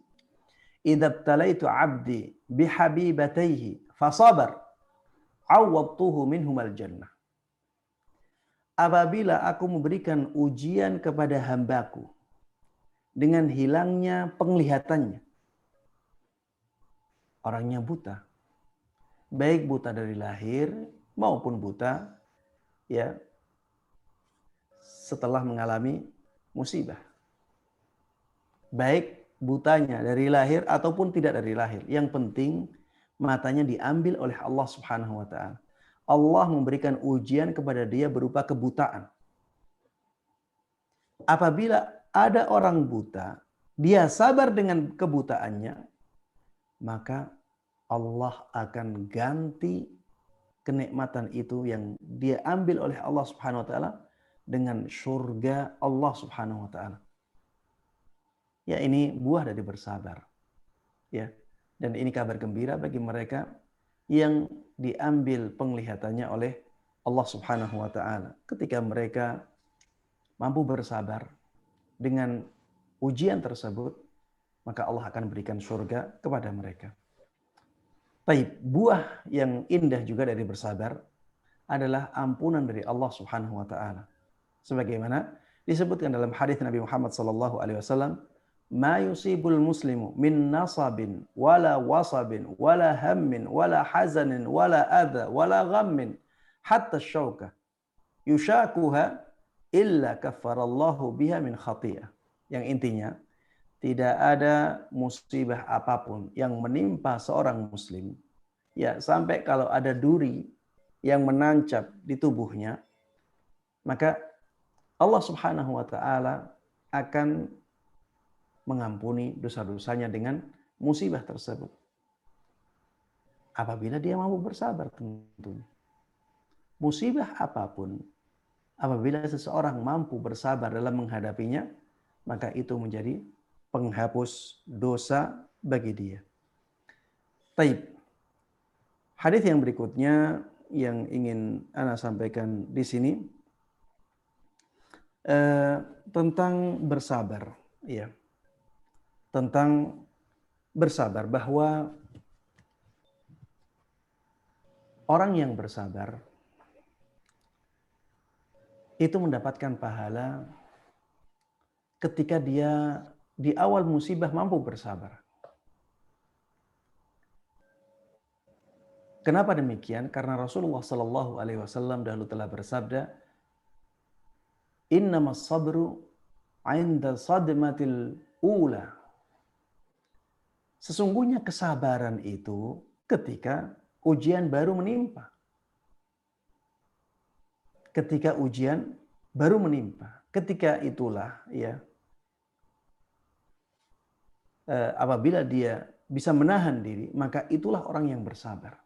Idza btalaitu 'abdi bihabibatayhi fasabar, 'awwadtuhu minhumal jannah. Apabila aku memberikan ujian kepada hambaku dengan hilangnya penglihatannya. Orangnya buta. Baik buta dari lahir maupun buta ya setelah mengalami musibah. Baik butanya dari lahir ataupun tidak dari lahir. Yang penting matanya diambil oleh Allah Subhanahu wa taala. Allah memberikan ujian kepada dia berupa kebutaan. Apabila ada orang buta, dia sabar dengan kebutaannya, maka Allah akan ganti kenikmatan itu yang dia ambil oleh Allah Subhanahu wa taala dengan surga Allah Subhanahu wa taala. Ya, ini buah dari bersabar. Ya. Dan ini kabar gembira bagi mereka yang diambil penglihatannya oleh Allah Subhanahu wa taala. Ketika mereka mampu bersabar dengan ujian tersebut, maka Allah akan berikan surga kepada mereka. Baik, buah yang indah juga dari bersabar adalah ampunan dari Allah Subhanahu wa taala. Sebagaimana disebutkan dalam hadis Nabi Muhammad sallallahu alaihi wasallam, "Ma yusibul muslimu min nasabin wala wasabin wala hammin wala hazanin wala adha wala ghammin hatta syauka yushakuha illa kaffarallahu biha min khati'ah." Yang intinya, tidak ada musibah apapun yang menimpa seorang muslim, ya sampai kalau ada duri yang menancap di tubuhnya, maka Allah Subhanahu wa taala akan mengampuni dosa-dosanya dengan musibah tersebut. Apabila dia mampu bersabar tentunya. Musibah apapun, apabila seseorang mampu bersabar dalam menghadapinya, maka itu menjadi penghapus dosa bagi dia. Taib. Hadis yang berikutnya yang ingin ana sampaikan di sini tentang bersabar, ya. Tentang bersabar, bahwa orang yang bersabar itu mendapatkan pahala ketika dia di awal musibah mampu bersabar. Kenapa demikian? Karena Rasulullah Sallallahu Alaihi Wasallam dahulu telah bersabda, "Innamas sabru 'inda sadmatil ula." Sesungguhnya kesabaran itu ketika ujian baru menimpa. Ketika ujian baru menimpa. Ketika itulah ya, apabila dia bisa menahan diri, maka itulah orang yang bersabar.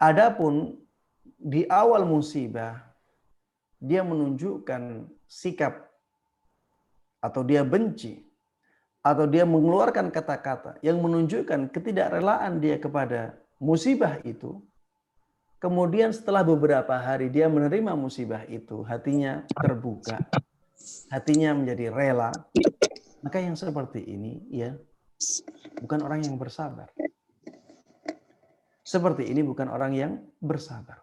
Adapun di awal musibah dia menunjukkan sikap atau dia benci atau dia mengeluarkan kata-kata yang menunjukkan ketidakrelaan dia kepada musibah itu, kemudian setelah beberapa hari dia menerima musibah itu, hatinya terbuka, hatinya menjadi rela, maka yang seperti ini ya bukan orang yang bersabar. Seperti ini bukan orang yang bersabar.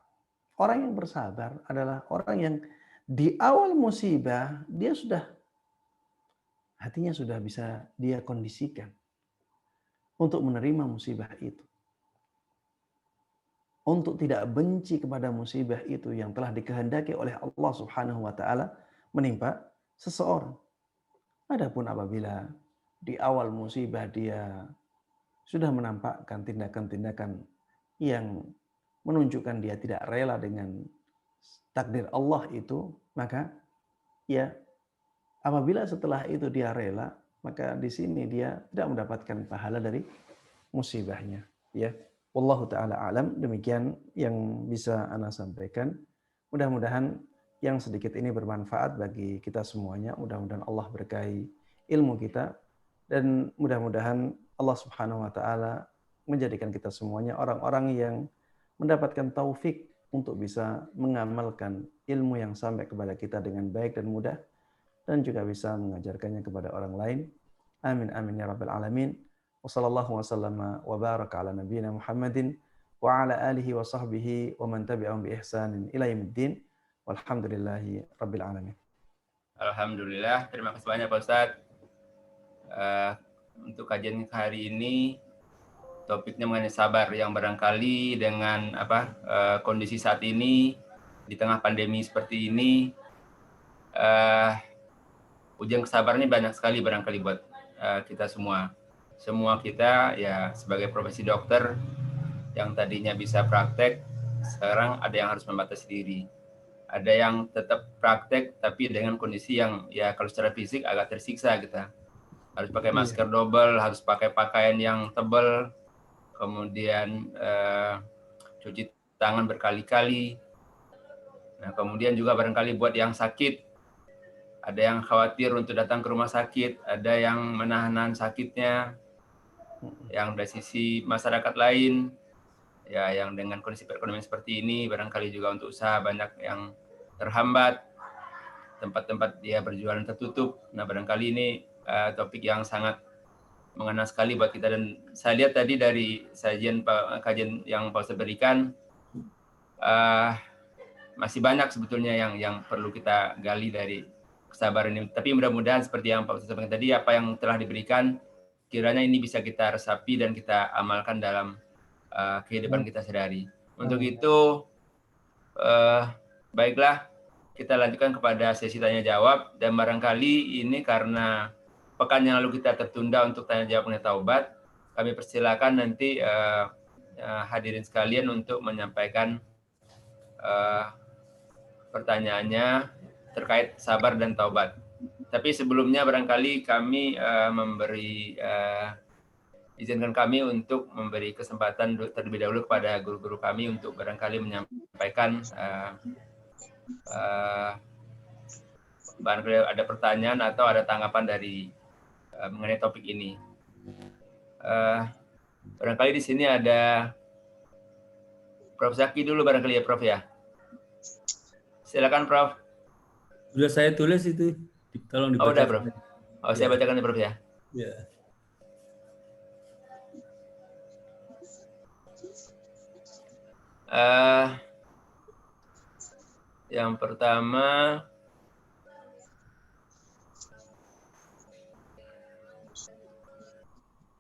Orang yang bersabar adalah orang yang di awal musibah dia sudah, hatinya sudah bisa dia kondisikan untuk menerima musibah itu. Untuk tidak benci kepada musibah itu yang telah dikehendaki oleh Allah Subhanahu wa taala menimpa seseorang. Adapun apabila di awal musibah dia sudah menampakkan tindakan-tindakan yang menunjukkan dia tidak rela dengan takdir Allah itu, maka ya apabila setelah itu dia rela, maka di sini dia tidak mendapatkan pahala dari musibahnya, ya. Wallahu taala alam. Demikian yang bisa ana sampaikan. Mudah-mudahan yang sedikit ini bermanfaat bagi kita semuanya. Mudah-mudahan Allah berkahi ilmu kita dan mudah-mudahan Allah Subhanahu wa taala menjadikan kita semuanya orang-orang yang mendapatkan taufik untuk bisa mengamalkan ilmu yang sampai kepada kita dengan baik dan mudah, dan juga bisa mengajarkannya kepada orang lain. Amin amin ya rabbal alamin. Wassallallahu wasallama wa baraka ala nabiyyina Muhammadin wa ala alihi wa sahbihi wa man tabi'ahum bi ihsanin ila yaumiddin. Walhamdulillahi rabbil alamin. Alhamdulillah, terima kasih banyak Pak Ustadz. Untuk kajian hari ini topiknya mengenai sabar, yang barangkali dengan kondisi saat ini di tengah pandemi seperti ini, ujian kesabaran ini banyak sekali barangkali buat kita semua. Semua kita ya sebagai profesi dokter yang tadinya bisa praktek, sekarang ada yang harus membatasi diri. Ada yang tetap praktek tapi dengan kondisi yang ya kalau secara fisik agak tersiksa kita. Harus pakai masker double, harus pakai pakaian yang tebal, kemudian cuci tangan berkali-kali. Nah, kemudian juga barangkali buat yang sakit, ada yang khawatir untuk datang ke rumah sakit, ada yang menahan sakitnya, yang dari sisi masyarakat lain, ya yang dengan kondisi perekonomian seperti ini, barangkali juga untuk usaha banyak yang terhambat, tempat-tempat dia berjualan tertutup. Nah, barangkali ini topik yang sangat mengena sekali buat kita, dan saya lihat tadi dari kajian yang Pak Ustadz berikan, masih banyak sebetulnya yang perlu kita gali dari kesabaran ini. Tapi mudah-mudahan seperti yang Pak Ustadz sampaikan tadi, apa yang telah diberikan, kiranya ini bisa kita resapi dan kita amalkan dalam kehidupan kita sehari-hari. Untuk itu, baiklah, kita lanjutkan kepada sesi tanya jawab, dan barangkali ini karena pekan yang lalu kita tertunda untuk tanya jawab mengenai taubat, kami persilakan nanti hadirin sekalian untuk menyampaikan pertanyaannya terkait sabar dan taubat. Tapi sebelumnya barangkali kami izinkan kami untuk memberi kesempatan terlebih dahulu kepada guru-guru kami untuk barangkali menyampaikan barangkali ada pertanyaan atau ada tanggapan dari mengenai topik ini. Barangkali di sini ada Prof. Zaki dulu barangkali ya Prof ya. Silakan Prof. Sudah saya tulis itu, tolong dibaca. Oh udah Prof. Oh saya bacakan ya Prof ya. Ya. Yang pertama,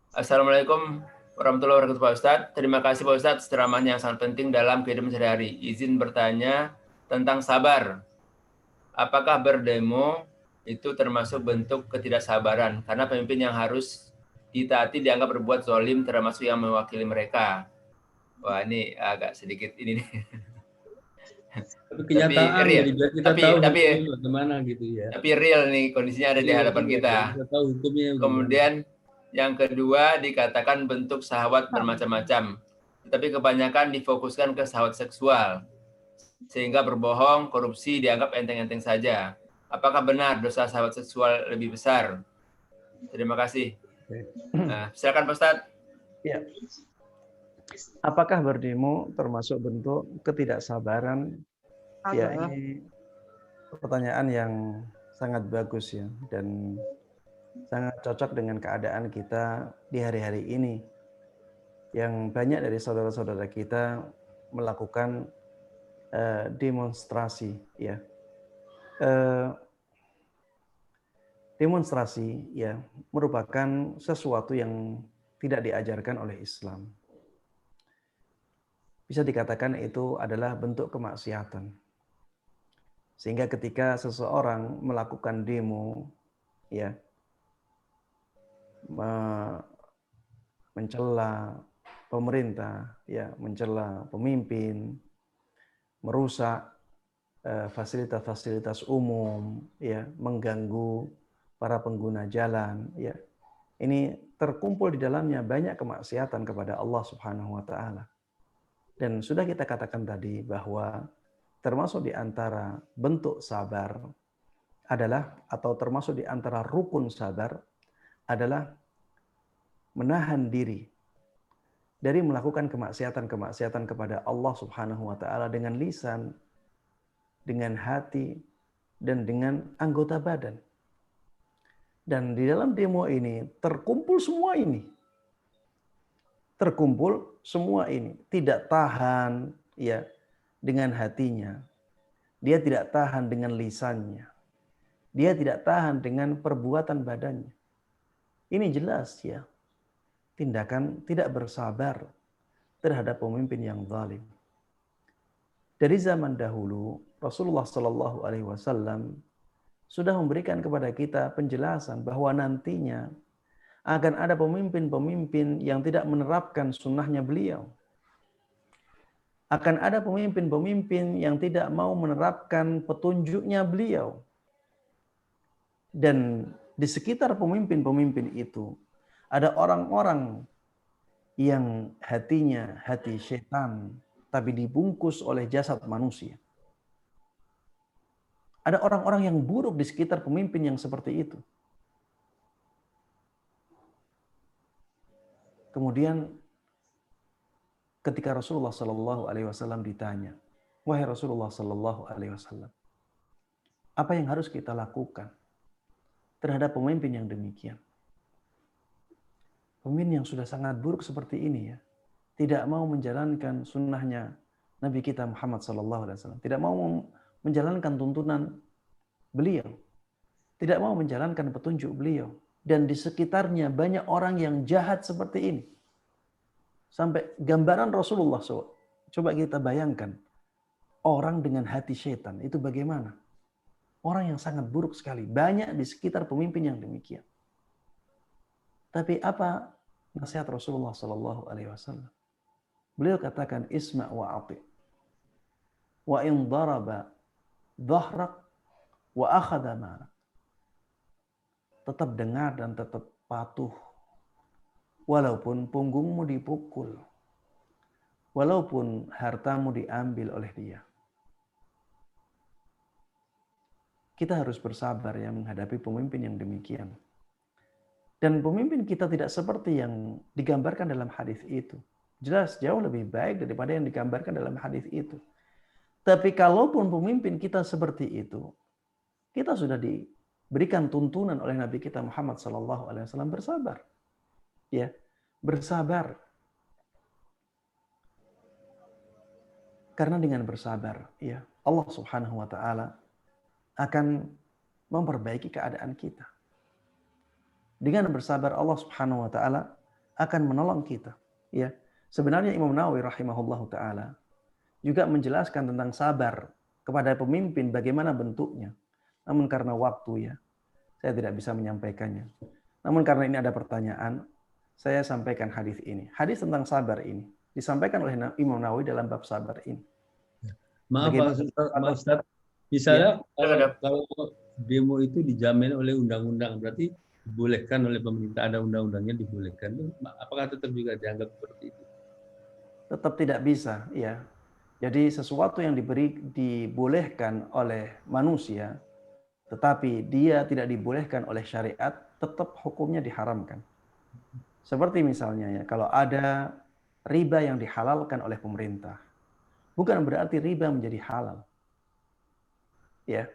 Assalamualaikum warahmatullahi wabarakatuh Pak Ustadz. Terima kasih Pak Ustadz ceramahnya yang sangat penting dalam kehidupan sehari-hari. Izin bertanya tentang sabar. Apakah berdemo itu termasuk bentuk ketidaksabaran? Karena pemimpin yang harus ditaati dianggap berbuat zalim, termasuk yang mewakili mereka. Wah ini agak sedikit ini nih. Tapi kenyataan real. jadi kita tahu bagaimana gitu ya. Tapi real nih kondisinya ada di hadapan kita. Kita tahu hukumnya. Kemudian yang kedua dikatakan bentuk syahwat bermacam-macam, tetapi kebanyakan difokuskan ke syahwat seksual, sehingga berbohong, korupsi dianggap enteng-enteng saja. Apakah benar dosa syahwat seksual lebih besar? Terima kasih. Nah, silakan Pak Ustadz. Ya. Apakah berdemo termasuk bentuk ketidaksabaran? Ya, ini pertanyaan yang sangat bagus ya, dan sangat cocok dengan keadaan kita di hari-hari ini, yang banyak dari saudara-saudara kita melakukan demonstrasi ya. Demonstrasi ya merupakan sesuatu yang tidak diajarkan oleh Islam. Bisa dikatakan itu adalah bentuk kemaksiatan. Sehingga ketika seseorang melakukan demo ya, mencela pemerintah, ya, mencela pemimpin, merusak fasilitas-fasilitas umum, ya, mengganggu para pengguna jalan, ya. Ini terkumpul di dalamnya banyak kemaksiatan kepada Allah Subhanahu wa taala. Dan sudah kita katakan tadi bahwa termasuk di antara bentuk sabar adalah, atau termasuk di antara rukun sabar adalah menahan diri dari melakukan kemaksiatan-kemaksiatan kepada Allah Subhanahu wa taala dengan lisan, dengan hati, dan dengan anggota badan. Dan di dalam demo ini terkumpul semua ini. Terkumpul semua ini. Tidak tahan ya dengan hatinya. Dia tidak tahan dengan lisannya. Dia tidak tahan dengan perbuatan badannya. Ini jelas ya. Tindakan tidak bersabar terhadap pemimpin yang zalim. Dari zaman dahulu Rasulullah Shallallahu Alaihi Wasallam sudah memberikan kepada kita penjelasan bahwa nantinya akan ada pemimpin-pemimpin yang tidak menerapkan sunnahnya beliau. Akan ada pemimpin-pemimpin yang tidak mau menerapkan petunjuknya beliau. Dan di sekitar pemimpin-pemimpin itu ada orang-orang yang hatinya hati setan, tapi dibungkus oleh jasad manusia. Ada orang-orang yang buruk di sekitar pemimpin yang seperti itu. Kemudian ketika Rasulullah Sallallahu Alaihi Wasallam ditanya, wahai Rasulullah Sallallahu Alaihi Wasallam, apa yang harus kita lakukan terhadap pemimpin yang demikian? Pemimpin yang sudah sangat buruk seperti ini ya, tidak mau menjalankan sunnahnya Nabi kita Muhammad Sallallahu Alaihi Wasallam, tidak mau menjalankan tuntunan beliau, tidak mau menjalankan petunjuk beliau, dan di sekitarnya banyak orang yang jahat seperti ini. Sampai gambaran Rasulullah SAW, coba kita bayangkan, orang dengan hati setan itu bagaimana? Orang yang sangat buruk sekali, banyak di sekitar pemimpin yang demikian. Tapi apa nasihat Rasulullah Sallallahu Alaihi Wasallam? Beliau katakan, isma' wa ati'. Wa in daraba dhahrak wa akhadha malak. Tetap dengar dan tetap patuh. Walaupun punggungmu dipukul. Walaupun hartamu diambil oleh dia. Kita harus bersabar ya menghadapi pemimpin yang demikian. Dan pemimpin kita tidak seperti yang digambarkan dalam hadis itu. Jelas jauh lebih baik daripada yang digambarkan dalam hadis itu. Tapi kalaupun pemimpin kita seperti itu, kita sudah diberikan tuntunan oleh Nabi kita Muhammad SAW, bersabar. Ya, bersabar. Karena dengan bersabar, ya, Allah Subhanahu wa taala akan memperbaiki keadaan kita. Dengan bersabar Allah Subhanahu wa taala akan menolong kita, ya. Sebenarnya Imam Nawawi rahimahullahu taala juga menjelaskan tentang sabar kepada pemimpin bagaimana bentuknya. Namun karena waktu ya, saya tidak bisa menyampaikannya. Namun karena ini ada pertanyaan, saya sampaikan hadis ini. Hadis tentang sabar ini disampaikan oleh Imam Nawawi dalam bab sabar ini. Maaf Pak Ustaz, misalnya ya, kalau demo itu dijamin oleh undang-undang, berarti dibolehkan oleh pemerintah, ada undang-undangnya dibolehkan. Apakah tetap juga dianggap seperti itu? Tetap tidak bisa, ya. Jadi sesuatu yang dibolehkan oleh manusia, tetapi dia tidak dibolehkan oleh syariat, tetap hukumnya diharamkan. Seperti misalnya ya, kalau ada riba yang dihalalkan oleh pemerintah, bukan berarti riba menjadi halal. Ya,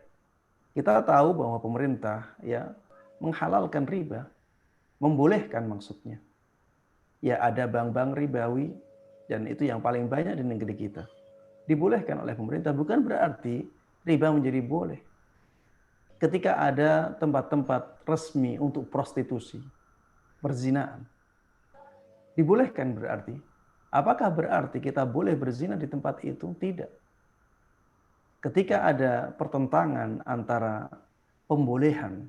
kita tahu bahwa pemerintah ya menghalalkan riba, membolehkan maksudnya. Ya ada bank-bank ribawi dan itu yang paling banyak di negeri kita. Dibolehkan oleh pemerintah bukan berarti riba menjadi boleh. Ketika ada tempat-tempat resmi untuk prostitusi, perzinaan, dibolehkan berarti. Apakah berarti kita boleh berzina di tempat itu? Tidak. Ketika ada pertentangan antara pembolehan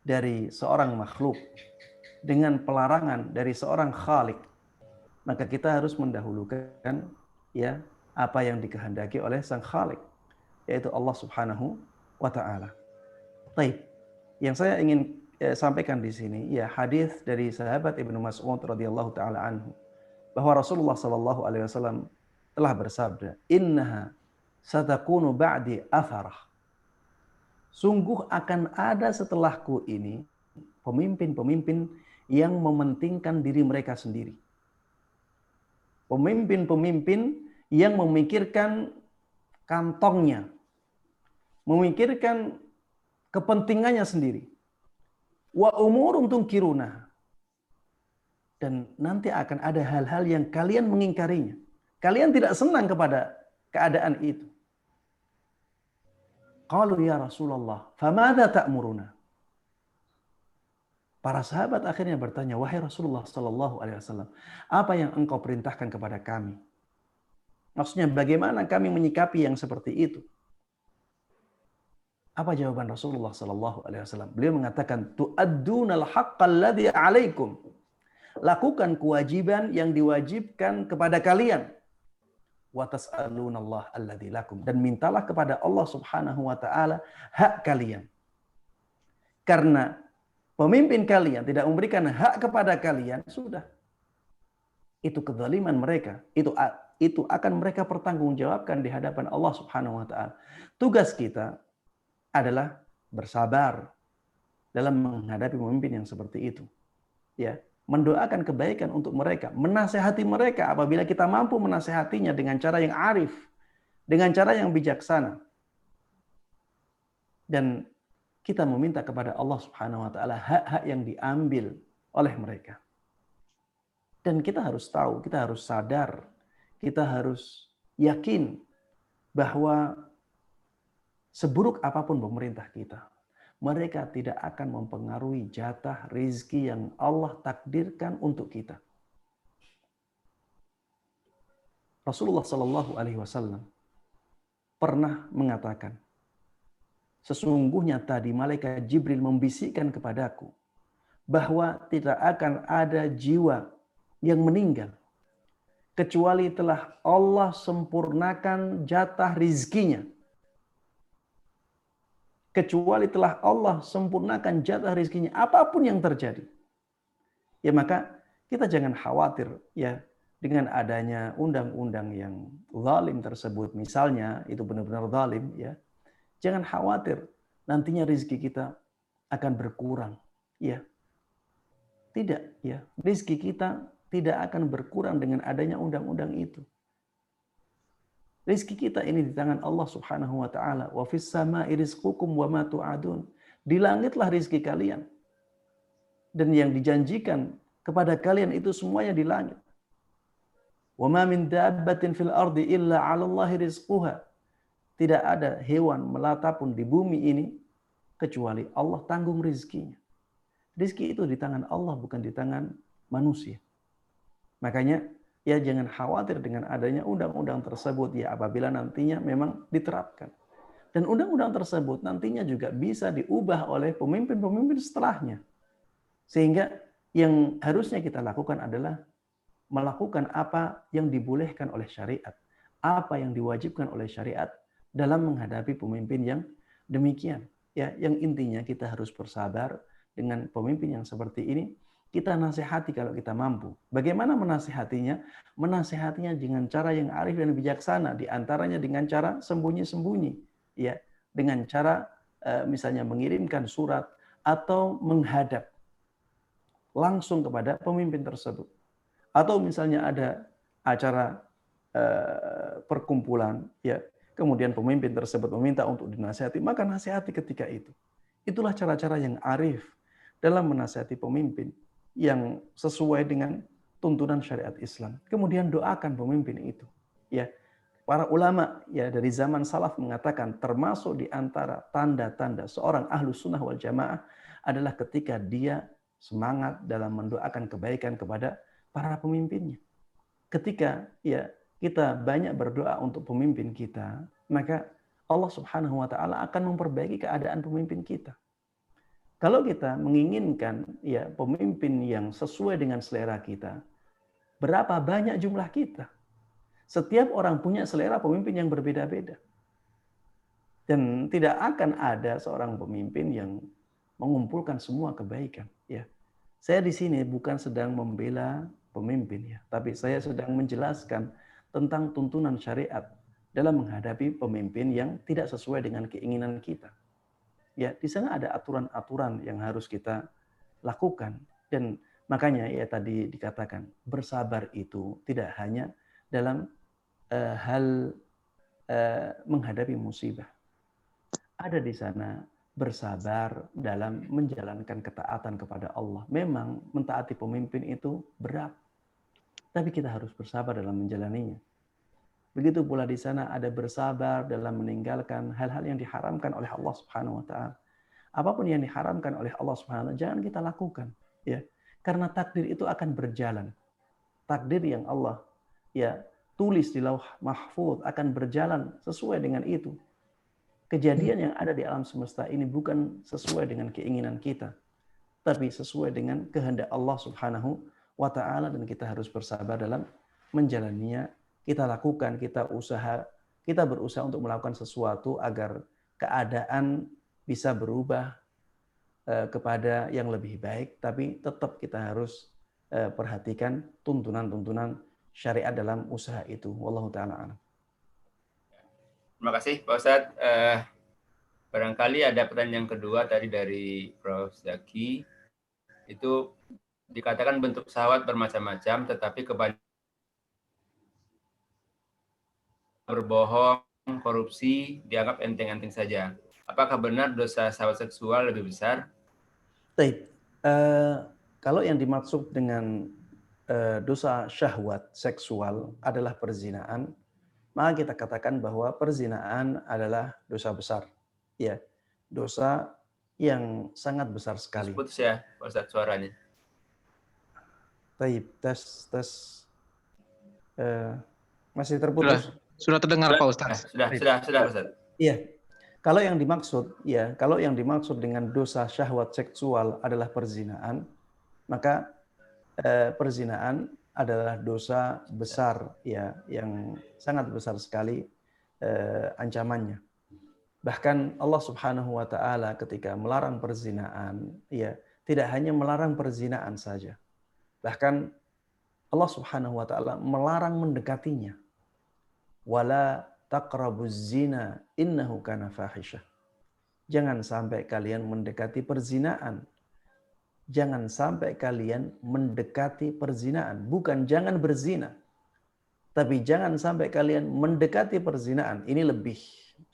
dari seorang makhluk dengan pelarangan dari seorang khalik, maka kita harus mendahulukan ya apa yang dikehendaki oleh sang khalik, yaitu Allah Subhanahu wa taala. Baik. Yang saya ingin sampaikan di sini ya hadis dari sahabat Ibnu Mas'ud radhiyallahu taala anhu bahwa Rasulullah sallallahu alaihi wasallam telah bersabda, "Innaha satakunu ba'di atharah." Sungguh akan ada setelahku ini pemimpin-pemimpin yang mementingkan diri mereka sendiri. Pemimpin-pemimpin yang memikirkan kantongnya, memikirkan kepentingannya sendiri. Wa umurun tunkiruna. Dan nanti akan ada hal-hal yang kalian mengingkarinya. Kalian tidak senang kepada keadaan itu. Qalu ya Rasulullah, famadza ta'muruna? Para sahabat akhirnya bertanya, wahai Rasulullah sallallahu alaihi wasallam, apa yang engkau perintahkan kepada kami? Maksudnya bagaimana kami menyikapi yang seperti itu? Apa jawaban Rasulullah sallallahu alaihi wasallam? Beliau mengatakan, tu'addunal haqqal ladzi 'alaikum. Lakukan kewajiban yang diwajibkan kepada kalian. Wa tas'alunallaha alladzi lakum, dan mintalah kepada Allah Subhanahu wa taala hak kalian. Karena pemimpin kalian tidak memberikan hak kepada kalian, sudah. Itu kezaliman mereka. Itu akan mereka pertanggungjawabkan di hadapan Allah Subhanahu wa taala. Tugas kita adalah bersabar dalam menghadapi pemimpin yang seperti itu. Ya, mendoakan kebaikan untuk mereka, menasehati mereka apabila kita mampu menasehatinya dengan cara yang arif, dengan cara yang bijaksana. Dan kita meminta kepada Allah Subhanahu wa taala hak-hak yang diambil oleh mereka. Dan kita harus tahu, kita harus sadar, kita harus yakin bahwa seburuk apapun pemerintah kita, mereka tidak akan mempengaruhi jatah rezeki yang Allah takdirkan untuk kita. Rasulullah Shallallahu Alaihi Wasallam pernah mengatakan, sesungguhnya tadi malaikat Jibril membisikkan kepadaku bahwa tidak akan ada jiwa yang meninggal kecuali telah Allah sempurnakan jatah rizkinya. Kecuali telah Allah sempurnakan jatah rizkinya, apapun yang terjadi. Ya maka kita jangan khawatir ya dengan adanya undang-undang yang zalim tersebut, misalnya itu benar-benar zalim ya. Jangan khawatir nantinya rizki kita akan berkurang ya. Tidak ya, rizki kita tidak akan berkurang dengan adanya undang-undang itu. Rizki kita ini di tangan Allah Subhanahu wa taala. Wa fis sama'i rizqukum wa ma tu'adun. Di langitlah rizki kalian. Dan yang dijanjikan kepada kalian itu semuanya di langit. Wa ma min dabbatin fil ardi illa 'ala Allahi rizquha. Tidak ada hewan melata pun di bumi ini kecuali Allah tanggung rizkinya. Rizki itu di tangan Allah, bukan di tangan manusia. Makanya ya jangan khawatir dengan adanya undang-undang tersebut ya apabila nantinya memang diterapkan. Dan undang-undang tersebut nantinya juga bisa diubah oleh pemimpin-pemimpin setelahnya. Sehingga yang harusnya kita lakukan adalah melakukan apa yang dibolehkan oleh syariat. Apa yang diwajibkan oleh syariat dalam menghadapi pemimpin yang demikian. Ya, yang intinya kita harus bersabar dengan pemimpin yang seperti ini. Kita nasihati kalau kita mampu. Bagaimana menasihatinya? Menasihatinya dengan cara yang arif dan bijaksana. Di antaranya dengan cara sembunyi-sembunyi. Ya, dengan cara misalnya mengirimkan surat atau menghadap langsung kepada pemimpin tersebut. Atau misalnya ada acara perkumpulan, ya, kemudian pemimpin tersebut meminta untuk dinasihati, maka nasihati ketika itu. Itulah cara-cara yang arif dalam menasihati pemimpin yang sesuai dengan tuntunan syariat Islam. Kemudian doakan pemimpin itu. Ya, para ulama ya dari zaman salaf mengatakan termasuk di antara tanda-tanda seorang ahlus sunnah wal jamaah adalah ketika dia semangat dalam mendoakan kebaikan kepada para pemimpinnya. Ketika ya kita banyak berdoa untuk pemimpin kita, maka Allah Subhanahu wa taala akan memperbaiki keadaan pemimpin kita. Kalau kita menginginkan ya pemimpin yang sesuai dengan selera kita, berapa banyak jumlah kita? Setiap orang punya selera pemimpin yang berbeda-beda. Dan tidak akan ada seorang pemimpin yang mengumpulkan semua kebaikan, ya. Saya di sini bukan sedang membela pemimpin ya, tapi saya sedang menjelaskan tentang tuntunan syariat dalam menghadapi pemimpin yang tidak sesuai dengan keinginan kita. Ya, di sana ada aturan-aturan yang harus kita lakukan. Dan makanya ya tadi dikatakan bersabar itu tidak hanya dalam hal menghadapi musibah. Ada di sana bersabar dalam menjalankan ketaatan kepada Allah. Memang mentaati pemimpin itu berat, tapi kita harus bersabar dalam menjalaninya. Begitu pula di sana ada bersabar dalam meninggalkan hal-hal yang diharamkan oleh Allah Subhanahu wa taala. Apapun yang diharamkan oleh Allah Subhanahu wa taala jangan kita lakukan, ya. Karena takdir itu akan berjalan. Takdir yang Allah ya tulis di Lauh Mahfuz akan berjalan sesuai dengan itu. Kejadian yang ada di alam semesta ini bukan sesuai dengan keinginan kita, tapi sesuai dengan kehendak Allah Subhanahu wa taala, dan kita harus bersabar dalam menjalaninya. Kita lakukan, kita berusaha untuk melakukan sesuatu agar keadaan bisa berubah kepada yang lebih baik, tapi tetap kita harus perhatikan tuntunan-tuntunan syariat dalam usaha itu. Wallahu ta'ala a'lam. Terima kasih Pak Ustadz. Barangkali ada pertanyaan yang kedua tadi dari Prof. Zaki. Itu dikatakan bentuk pesawat bermacam-macam, tetapi kebanyakan berbohong, korupsi dianggap enteng-enteng saja. Apakah benar dosa syahwat seksual lebih besar? Baik. Kalau yang dimaksud dengan dosa syahwat seksual adalah perzinaan, maka kita katakan bahwa perzinaan adalah dosa besar. Ya, dosa yang sangat besar sekali. Putus ya, Pak Ustadz, suaranya. Baik, tes. Masih terputus? Sudah terdengar Pak Ustadz. Sudah Pak Ustadz. Iya. Kalau yang dimaksud dengan dosa syahwat seksual adalah perzinaan, maka perzinaan adalah dosa besar ya, yang sangat besar sekali ancamannya. Bahkan Allah Subhanahu wa taala ketika melarang perzinaan, ya, tidak hanya melarang perzinaan saja. Bahkan Allah Subhanahu wa taala melarang mendekatinya. Wala taqrabuz zina innahu kana fahisyah. Jangan sampai kalian mendekati perzinaan. Jangan sampai kalian mendekati perzinaan. Bukan jangan berzina. Tapi jangan sampai kalian mendekati perzinaan. Ini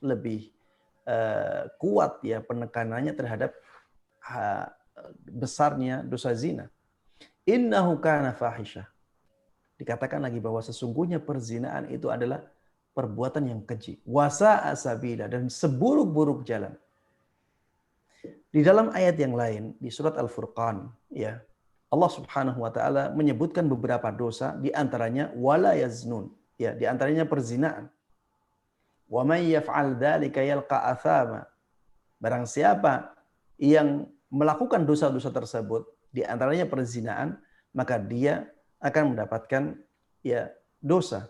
lebih kuat ya penekanannya terhadap besarnya dosa zina. Innahu kana fahisyah. Dikatakan lagi bahwa sesungguhnya perzinaan itu adalah perbuatan yang keji. Wasa'a sabila, dan seburuk-buruk jalan. Di dalam ayat yang lain di surat Al-Furqan, ya, Allah Subhanahu wa taala menyebutkan beberapa dosa, di antaranya wala yaznun, ya, di antaranya perzinaan. Wa may yaf'al dzalika yalqa athama. Barang siapa yang melakukan dosa-dosa tersebut, di antaranya perzinaan, maka dia akan mendapatkan ya dosa.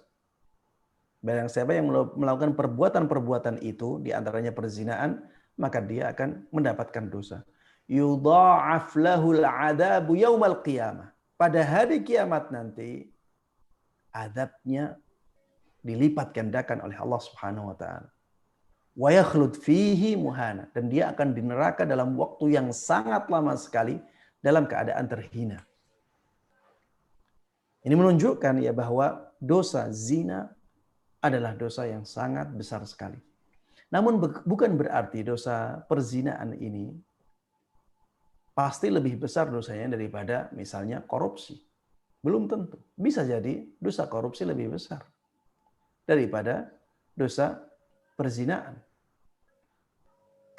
Barang siapa yang melakukan perbuatan-perbuatan itu, di antaranya perzinaan, maka dia akan mendapatkan dosa. Yudha'af lahul 'adabu yaumal qiyamah. Pada hari kiamat nanti, azabnya dilipat gandakan oleh Allah Subhanahu wa taala. Wa yakhlud fihi muhana, dan dia akan di neraka dalam waktu yang sangat lama sekali dalam keadaan terhina. Ini menunjukkan ya bahwa dosa zina adalah dosa yang sangat besar sekali. Namun bukan berarti dosa perzinaan ini pasti lebih besar dosanya daripada misalnya korupsi. Belum tentu. Bisa jadi dosa korupsi lebih besar daripada dosa perzinaan.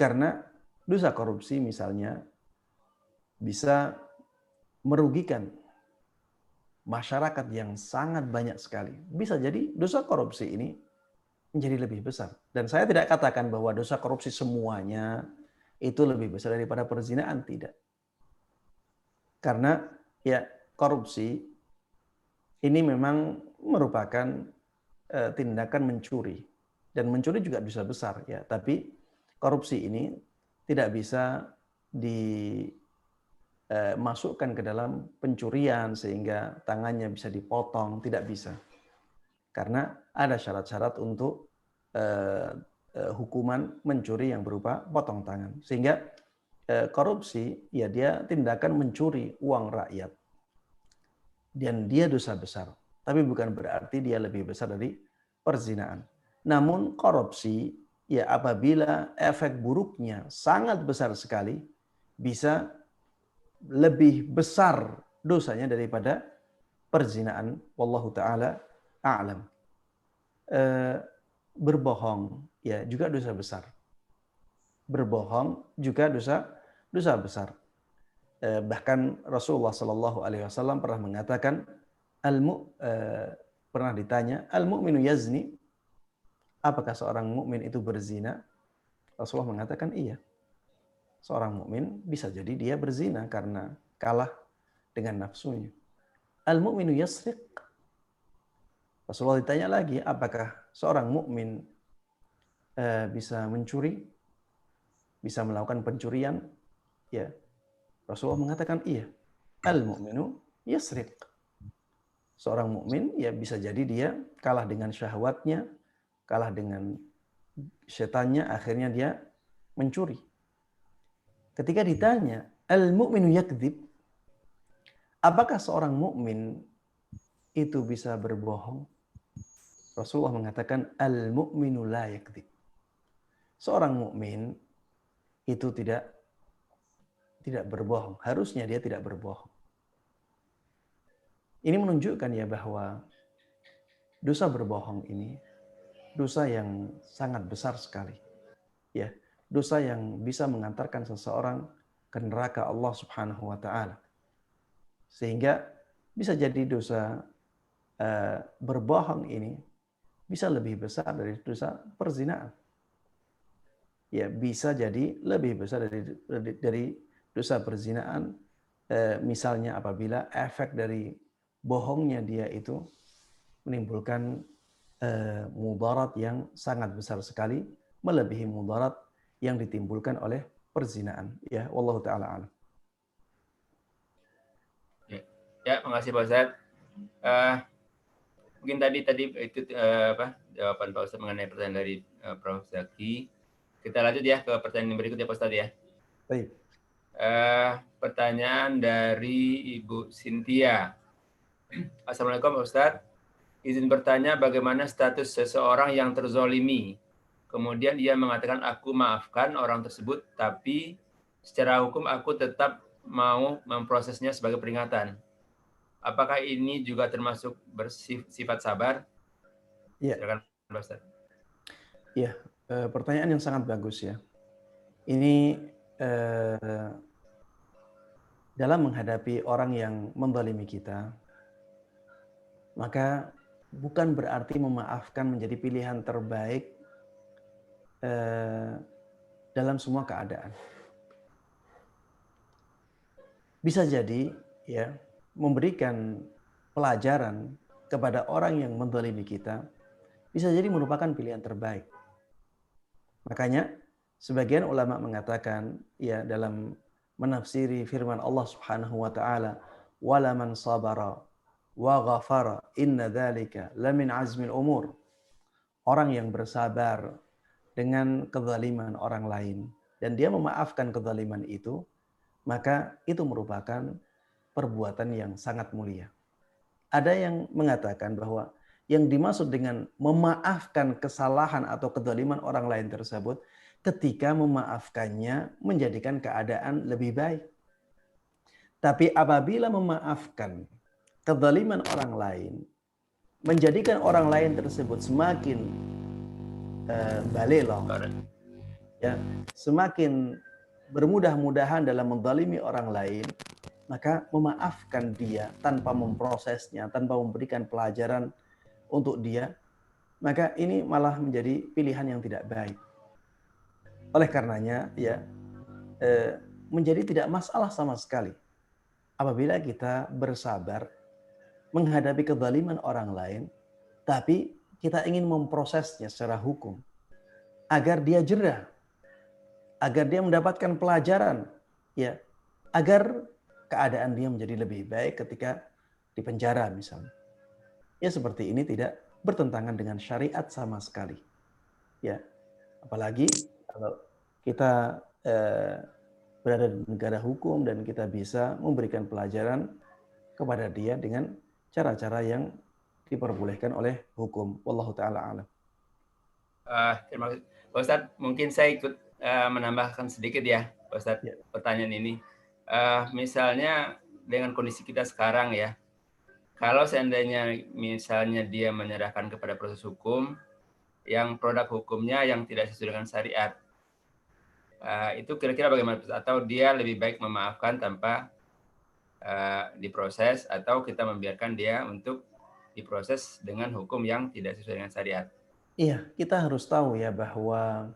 Karena dosa korupsi misalnya bisa merugikan masyarakat yang sangat banyak sekali. Bisa jadi dosa korupsi ini menjadi lebih besar. Dan saya tidak katakan bahwa dosa korupsi semuanya itu lebih besar daripada perzinaan, tidak. Karena ya korupsi ini memang merupakan tindakan mencuri. Dan mencuri juga dosa besar ya, tapi korupsi ini tidak bisa masukkan ke dalam pencurian sehingga tangannya bisa dipotong, tidak bisa. Karena ada syarat-syarat untuk hukuman mencuri yang berupa potong tangan. Sehingga korupsi ya dia tindakan mencuri uang rakyat. Dan dia dosa besar. Tapi bukan berarti dia lebih besar dari perzinaan. Namun korupsi ya apabila efek buruknya sangat besar sekali, bisa lebih besar dosanya daripada perzinaan. Wallahu taala a'lam. Berbohong ya juga dosa besar. Berbohong juga dosa besar. Bahkan Rasulullah Shallallahu Alaihi Wasallam pernah mengatakan, pernah ditanya, al-mu'minu yazni, apakah seorang mukmin itu berzina? Rasulullah mengatakan iya. Seorang mukmin bisa jadi dia berzina karena kalah dengan nafsunya. Al-mu'minu yasriq. Rasulullah ditanya lagi, apakah seorang mukmin bisa mencuri, bisa melakukan pencurian? Ya, Rasulullah mengatakan iya. Al-mu'minu yasriq. Seorang mukmin ya bisa jadi dia kalah dengan syahwatnya, kalah dengan setannya, akhirnya dia mencuri. Ketika ditanya, al-mu'minu yakdzib, apakah seorang mukmin itu bisa berbohong? Rasulullah mengatakan al-mu'minu la yakdzib. Seorang mukmin itu tidak berbohong, harusnya dia tidak berbohong. Ini menunjukkan ya bahwa dosa berbohong ini dosa yang sangat besar sekali. Ya, dosa yang bisa mengantarkan seseorang ke neraka Allah Subhanahu wa taala. Sehingga bisa jadi dosa berbohong ini bisa lebih besar dari dosa perzinaan. Ya, bisa jadi lebih besar dari dosa perzinaan, misalnya apabila efek dari bohongnya dia itu menimbulkan mudarat yang sangat besar sekali, melebihi mudarat yang ditimbulkan oleh perzinaan. Ya, wallahu taala alam. Ya, makasih Pak Ustadz. Mungkin tadi itu jawaban Pak Ustadz mengenai pertanyaan dari Prof. Zaki. Kita lanjut ya ke pertanyaan yang berikutnya Pak Ustadz ya. Baik. Pertanyaan dari Ibu Cynthia. Assalamualaikum Pak Ustadz. Izin bertanya bagaimana status seseorang yang terzolimi. Kemudian ia mengatakan aku maafkan orang tersebut, tapi secara hukum aku tetap mau memprosesnya sebagai peringatan. Apakah ini juga termasuk bersifat sabar? Ya. Silakan Pak Ustadz. Ya, pertanyaan yang sangat bagus ya. Ini dalam menghadapi orang yang menzalimi kita, maka bukan berarti memaafkan menjadi pilihan terbaik dalam semua keadaan. Bisa jadi ya memberikan pelajaran kepada orang yang menzalimi kita bisa jadi merupakan pilihan terbaik. Makanya sebagian ulama mengatakan ya dalam menafsiri firman Allah Subhanahu wa taala, "Wala man sabara wa ghafara inna dzalika lamin azmil umur." Orang yang bersabar dengan kezaliman orang lain dan dia memaafkan kezaliman itu, maka itu merupakan perbuatan yang sangat mulia. Ada yang mengatakan bahwa yang dimaksud dengan memaafkan kesalahan atau kezaliman orang lain tersebut ketika memaafkannya menjadikan keadaan lebih baik. Tapi apabila memaafkan kezaliman orang lain menjadikan orang lain tersebut semakin balelo, ya, semakin bermudah-mudahan dalam menzalimi orang lain, maka memaafkan dia tanpa memprosesnya, tanpa memberikan pelajaran untuk dia, maka ini malah menjadi pilihan yang tidak baik. Oleh karenanya, ya menjadi tidak masalah sama sekali apabila kita bersabar menghadapi kezaliman orang lain, tapi kita ingin memprosesnya secara hukum agar dia jeda, agar dia mendapatkan pelajaran, ya, agar keadaan dia menjadi lebih baik ketika di penjara misalnya. Ya seperti ini tidak bertentangan dengan syariat sama sekali. Ya, apalagi kalau kita berada di negara hukum dan kita bisa memberikan pelajaran kepada dia dengan cara-cara yang diperbolehkan oleh hukum. Wallahu taala alam. Terima kasih. Pak Ustadz, mungkin saya ikut menambahkan sedikit ya, Pak Ustadz, Ya. pertanyaan ini. Misalnya dengan kondisi kita sekarang ya, kalau seandainya misalnya dia menyerahkan kepada proses hukum, yang produk hukumnya yang tidak sesuai dengan syariat, itu kira-kira bagaimana? Atau dia lebih baik memaafkan tanpa diproses, atau kita membiarkan dia untuk diproses dengan hukum yang tidak sesuai dengan syariat? Iya, kita harus tahu ya bahwa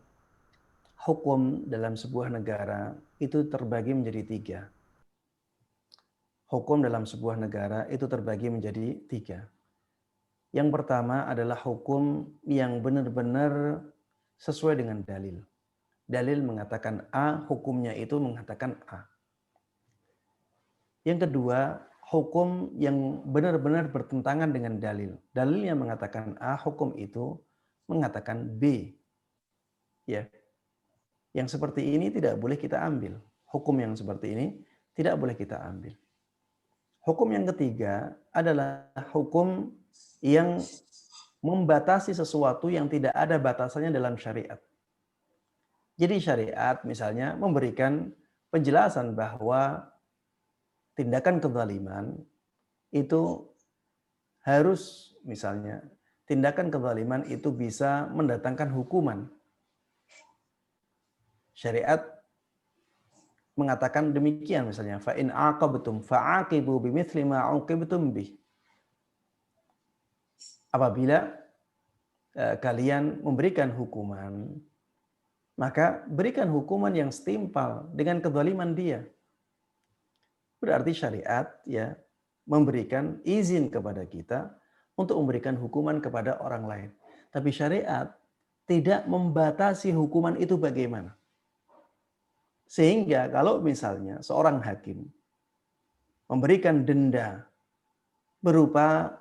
hukum dalam sebuah negara itu terbagi menjadi 3. Hukum dalam sebuah negara itu terbagi menjadi 3. Yang pertama adalah hukum yang benar-benar sesuai dengan dalil. Dalil mengatakan A, hukumnya itu mengatakan A. Yang kedua, hukum yang benar-benar bertentangan dengan dalil. Dalilnya mengatakan A, hukum itu mengatakan B. Ya. Yang seperti ini tidak boleh kita ambil. Hukum yang seperti ini tidak boleh kita ambil. Hukum yang ketiga adalah hukum yang membatasi sesuatu yang tidak ada batasannya dalam syariat. Jadi syariat misalnya memberikan penjelasan bahwa tindakan kezaliman itu harus, misalnya tindakan kezaliman itu bisa mendatangkan hukuman. Syariat mengatakan demikian, misalnya fa in aqabtum fa'aqibu bimithli ma uqibtum bih. Apabila kalian memberikan hukuman, maka berikan hukuman yang setimpal dengan kezaliman dia. Berarti syariat ya memberikan izin kepada kita untuk memberikan hukuman kepada orang lain. Tapi syariat tidak membatasi hukuman itu bagaimana. Sehingga kalau misalnya seorang hakim memberikan denda berupa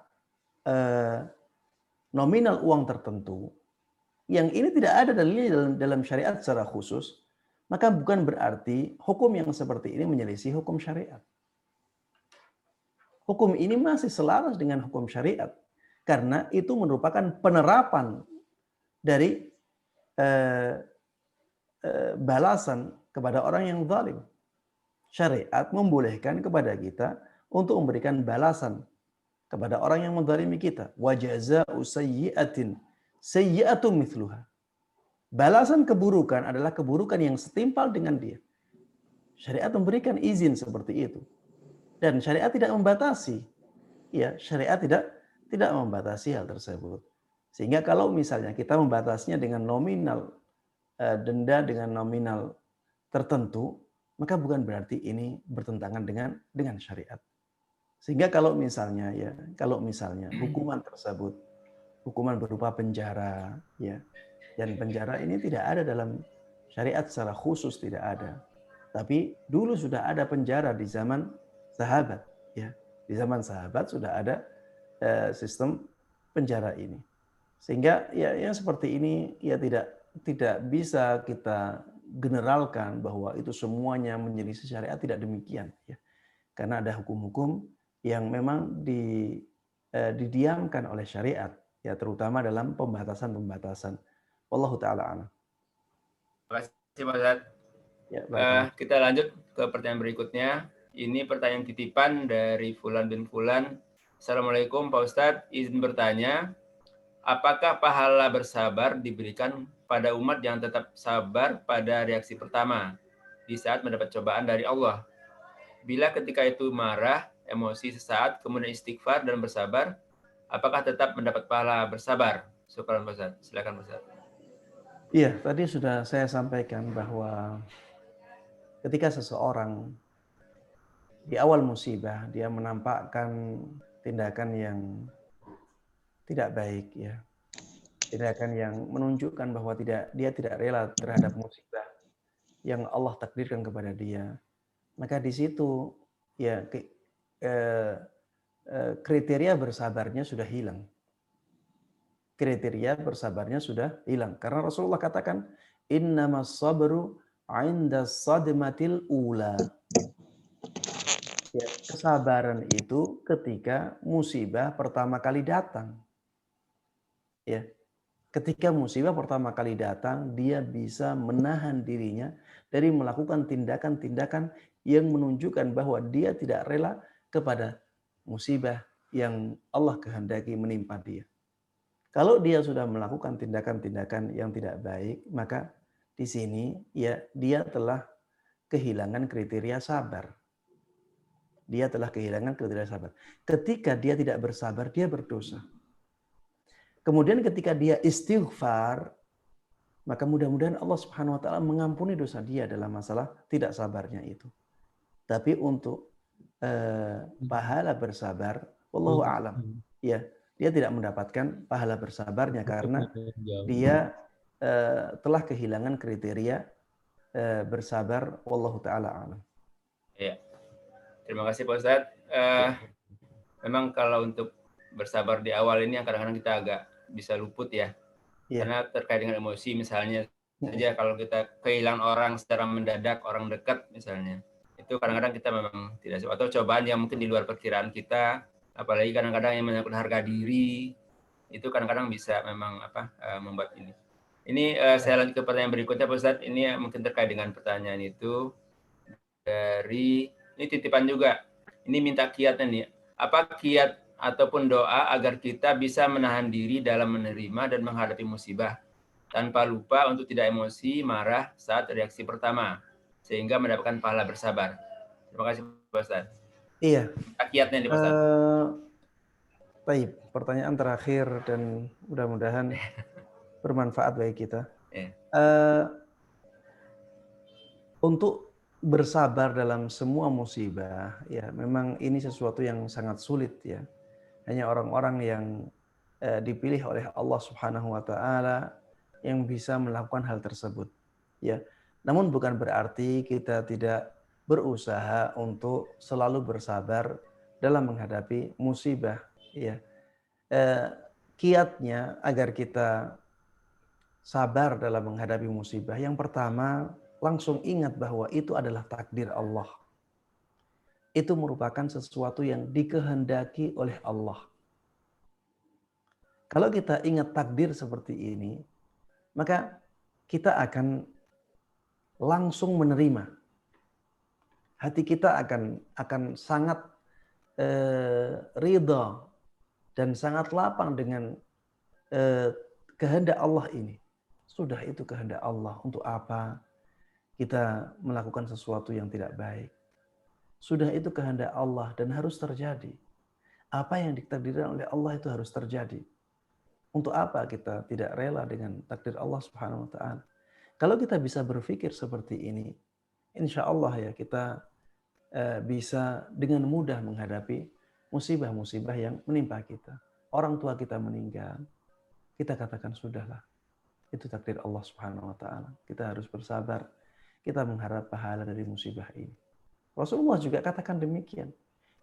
nominal uang tertentu, yang ini tidak ada dalilnya dalam syariat secara khusus, maka bukan berarti hukum yang seperti ini menyelisih hukum syariat. Hukum ini masih selaras dengan hukum syariat, karena itu merupakan penerapan dari balasan kepada orang yang zalim. Syariat membolehkan kepada kita untuk memberikan balasan kepada orang yang menzalimi kita. Wa jazaa'u sayyi'atin sayyi'atun mithluha. Balasan keburukan adalah keburukan yang setimpal dengan dia. Syariat memberikan izin seperti itu. Dan syariat tidak membatasi. Ya, syariat tidak membatasi hal tersebut. Sehingga kalau misalnya kita membatasinya dengan nominal denda dengan nominal tertentu, maka bukan berarti ini bertentangan dengan syariat. Sehingga kalau misalnya hukuman tersebut, hukuman berupa penjara, ya, dan penjara ini tidak ada dalam syariat secara khusus, tidak ada. Tapi dulu sudah ada penjara di zaman sahabat, ya, di zaman sahabat sudah ada sistem penjara ini. Sehingga ya yang seperti ini ya tidak bisa kita generalkan bahwa itu semuanya menyelisih syariat, tidak demikian, ya. Karena ada hukum-hukum yang memang didiamkan oleh syariat, ya, terutama dalam pembatasan-pembatasan. Wallahu taala a'lam. Terima kasih Pak Ustadz. Ya, kita lanjut ke pertanyaan berikutnya. Ini pertanyaan titipan dari Fulan bin Fulan. Assalamualaikum Pak Ustadz, izin bertanya, apakah pahala bersabar diberikan pada umat yang tetap sabar pada reaksi pertama di saat mendapat cobaan dari Allah? Bila ketika itu marah, emosi sesaat, kemudian istighfar dan bersabar, apakah tetap mendapat pahala bersabar? Syukran Pak Ustadz. Silakan Pak Ustadz. Iya, tadi sudah saya sampaikan bahwa ketika seseorang di awal musibah dia menampakkan tindakan yang tidak baik, ya, tindakan yang menunjukkan bahwa dia tidak rela terhadap musibah yang Allah takdirkan kepada dia, maka di situ ya kriteria bersabarnya sudah hilang. Kriteria bersabarnya sudah hilang. Karena Rasulullah katakan, innamas sabru 'inda sadmatil ula. Ya, kesabaran itu ketika musibah pertama kali datang. Ya. Ketika musibah pertama kali datang, dia bisa menahan dirinya dari melakukan tindakan-tindakan yang menunjukkan bahwa dia tidak rela kepada musibah yang Allah kehendaki menimpa dia. Kalau dia sudah melakukan tindakan-tindakan yang tidak baik, maka di sini ya dia telah kehilangan kriteria sabar. Dia telah kehilangan kriteria sabar. Ketika dia tidak bersabar, dia berdosa. Kemudian ketika dia istighfar, maka mudah-mudahan Allah Subhanahu wa taala mengampuni dosa dia dalam masalah tidak sabarnya itu. Tapi untuk pahala bersabar, wallahu a'lam. Ya, dia tidak mendapatkan pahala bersabarnya karena dia telah kehilangan kriteria bersabar, wallahu taala a'lam. Ya. Terima kasih Pak Ustadz. Memang kalau untuk bersabar di awal ini yang kadang-kadang kita agak bisa luput ya. Karena terkait dengan emosi misalnya saja kalau kita kehilangan orang secara mendadak, orang dekat misalnya. Itu kadang-kadang kita memang tidak atau cobaan yang mungkin di luar perkiraan kita, apalagi kadang-kadang yang menyangkut harga diri, itu kadang-kadang bisa memang membuat ini. Ini saya lanjut ke pertanyaan berikutnya Pak Ustadz. Ini mungkin terkait dengan pertanyaan itu dari ini titipan juga. Ini minta kiatnya nih. Apa kiat ataupun doa agar kita bisa menahan diri dalam menerima dan menghadapi musibah tanpa lupa untuk tidak emosi, marah saat reaksi pertama sehingga mendapatkan pahala bersabar. Terima kasih Pak Ustaz. Iya. Kiatnya nih Pak Ustaz. Baik, pertanyaan terakhir dan mudah-mudahan bermanfaat bagi kita. Untuk bersabar dalam semua musibah, ya memang ini sesuatu yang sangat sulit ya. Hanya orang-orang yang dipilih oleh Allah Subhanahu wa taala yang bisa melakukan hal tersebut. Ya. Namun bukan berarti kita tidak berusaha untuk selalu bersabar dalam menghadapi musibah, ya. Kiatnya agar kita sabar dalam menghadapi musibah, yang pertama langsung ingat bahwa itu adalah takdir Allah. Itu merupakan sesuatu yang dikehendaki oleh Allah. Kalau kita ingat takdir seperti ini, maka kita akan langsung menerima. Hati kita akan sangat ridha dan sangat lapang dengan kehendak Allah ini. Sudah itu kehendak Allah, untuk apa kita melakukan sesuatu yang tidak baik. Sudah itu kehendak Allah dan harus terjadi. Apa yang ditakdirkan oleh Allah itu harus terjadi. Untuk apa kita tidak rela dengan takdir Allah Subhanahu wa taala? Kalau kita bisa berpikir seperti ini, insya Allah ya kita bisa dengan mudah menghadapi musibah-musibah yang menimpa kita. Orang tua kita meninggal, kita katakan sudahlah, itu takdir Allah Subhanahu wa taala. Kita harus bersabar. Kita mengharap pahala dari musibah ini. Rasulullah juga katakan demikian.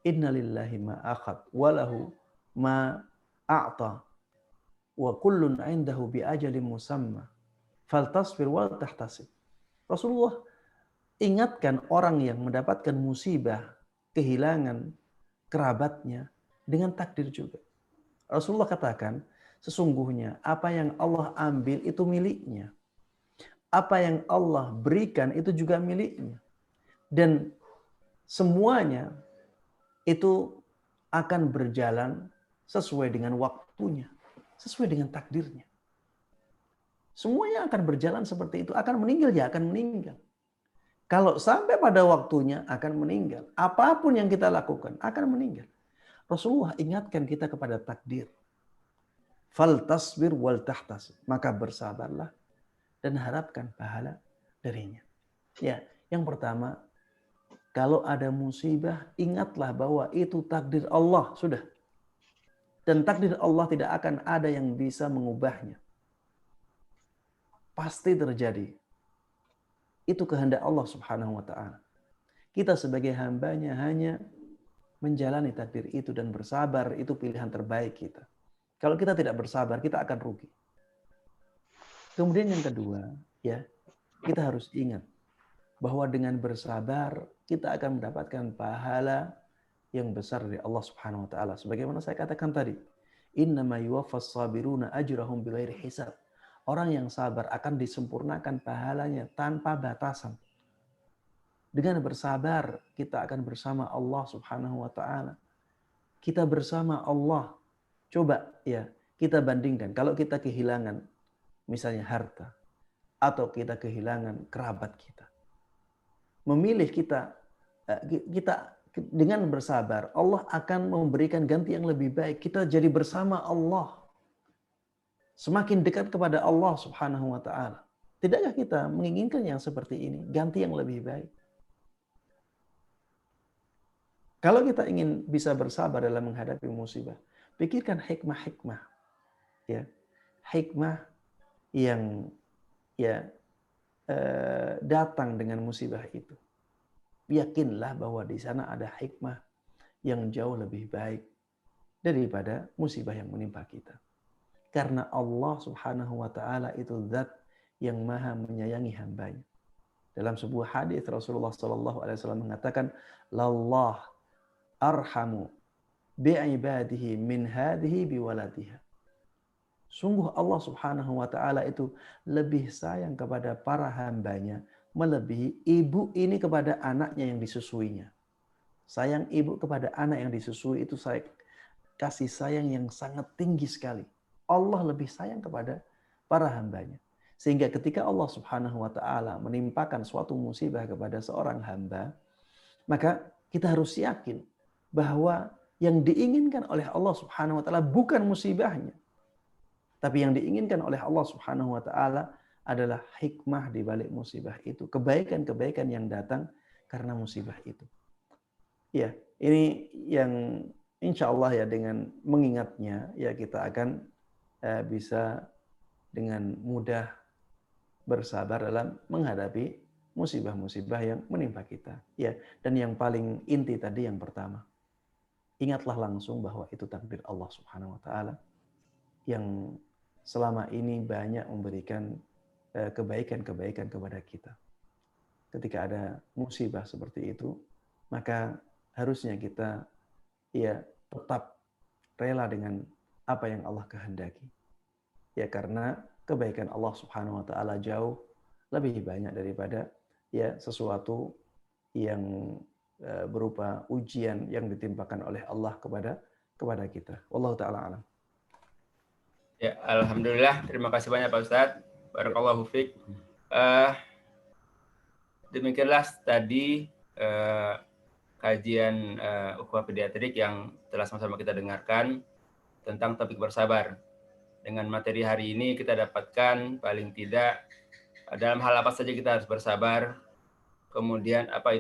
Inna lillahi ma akhad walahu ma a'ta wa kullun indahu bi ajalin musamma faltasbir wal tahtasib. Rasulullah ingatkan orang yang mendapatkan musibah, kehilangan kerabatnya dengan takdir juga. Rasulullah katakan, sesungguhnya apa yang Allah ambil itu miliknya. Apa yang Allah berikan itu juga miliknya. Dan semuanya itu akan berjalan sesuai dengan waktunya, sesuai dengan takdirnya. Semuanya akan berjalan seperti itu. Akan meninggal ya akan meninggal. Kalau sampai pada waktunya akan meninggal. Apapun yang kita lakukan akan meninggal. Rasulullah ingatkan kita kepada takdir. Faltasbir wal tahtasib. Maka bersabarlah dan harapkan pahala darinya. Ya, yang pertama, kalau ada musibah, ingatlah bahwa itu takdir Allah, sudah. Dan takdir Allah tidak akan ada yang bisa mengubahnya. Pasti terjadi. Itu kehendak Allah Subhanahu wa taala. Kita sebagai hambanya hanya menjalani takdir itu dan bersabar, itu pilihan terbaik kita. Kalau kita tidak bersabar, kita akan rugi. Kemudian yang kedua, ya, kita harus ingat bahwa dengan bersabar kita akan mendapatkan pahala yang besar dari Allah Subhanahu wa taala. Sebagaimana saya katakan tadi, Innama yuwaffas sabiruna ajrahum bighairi hisab. Orang yang sabar akan disempurnakan pahalanya tanpa batasan. Dengan bersabar, kita akan bersama Allah Subhanahu wa taala. Kita bersama Allah. Coba ya, kita bandingkan kalau kita kehilangan misalnya harta atau kita kehilangan kerabat kita. Memilih kita dengan bersabar, Allah akan memberikan ganti yang lebih baik. Kita jadi bersama Allah. Semakin dekat kepada Allah Subhanahu wa taala. Tidakkah kita menginginkan yang seperti ini, ganti yang lebih baik? Kalau kita ingin bisa bersabar dalam menghadapi musibah, pikirkan hikmah-hikmah. Ya. Hikmah yang datang dengan musibah itu. Yakinlah bahwa di sana ada hikmah yang jauh lebih baik daripada musibah yang menimpa kita. Karena Allah Subhanahu wa taala itu zat yang maha menyayangi hambanya. Dalam sebuah hadis Rasulullah sallallahu alaihi wasallam mengatakan, "Lallah arhamu bi'ibadihi min hadhihi biwaladiha." Sungguh Allah Subhanahu wa taala itu lebih sayang kepada para hambanya melebihi ibu ini kepada anaknya yang disusuinya. Sayang ibu kepada anak yang disusui itu kasih sayang yang sangat tinggi sekali. Allah lebih sayang kepada para hambanya. Sehingga ketika Allah Subhanahu wa taala menimpakan suatu musibah kepada seorang hamba, maka kita harus yakin bahwa yang diinginkan oleh Allah Subhanahu wa taala bukan musibahnya. Tapi yang diinginkan oleh Allah Subhanahu wa taala adalah hikmah di balik musibah itu, kebaikan-kebaikan yang datang karena musibah itu. Ya, ini yang insya Allah ya dengan mengingatnya ya kita akan bisa dengan mudah bersabar dalam menghadapi musibah-musibah yang menimpa kita. Ya, dan yang paling inti tadi yang pertama, ingatlah langsung bahwa itu takdir Allah Subhanahu wa taala yang selama ini banyak memberikan kebaikan-kebaikan kepada kita. Ketika ada musibah seperti itu, maka harusnya kita ya tetap rela dengan apa yang Allah kehendaki. Ya karena kebaikan Allah Subhanahu wa taala jauh lebih banyak daripada ya sesuatu yang berupa ujian yang ditimpakan oleh Allah kepada kita. Wallahu taala alam. Ya, alhamdulillah, terima kasih banyak Pak Ustadz. Barakallahu fiik. Demikianlah tadi kajian Ukhuwah Pediatrik yang telah sama-sama kita dengarkan tentang topik bersabar. Dengan materi hari ini kita dapatkan paling tidak dalam hal apa saja kita harus bersabar. Kemudian apa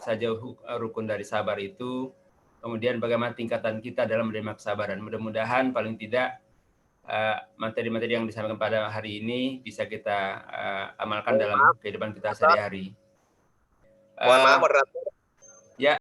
saja rukun dari sabar itu. Kemudian bagaimana tingkatan kita dalam menerima kesabaran. Mudah-mudahan paling tidak materi-materi yang disampaikan pada hari ini bisa kita amalkan dalam kehidupan kita sehari-hari. Mohon maaf, moderator.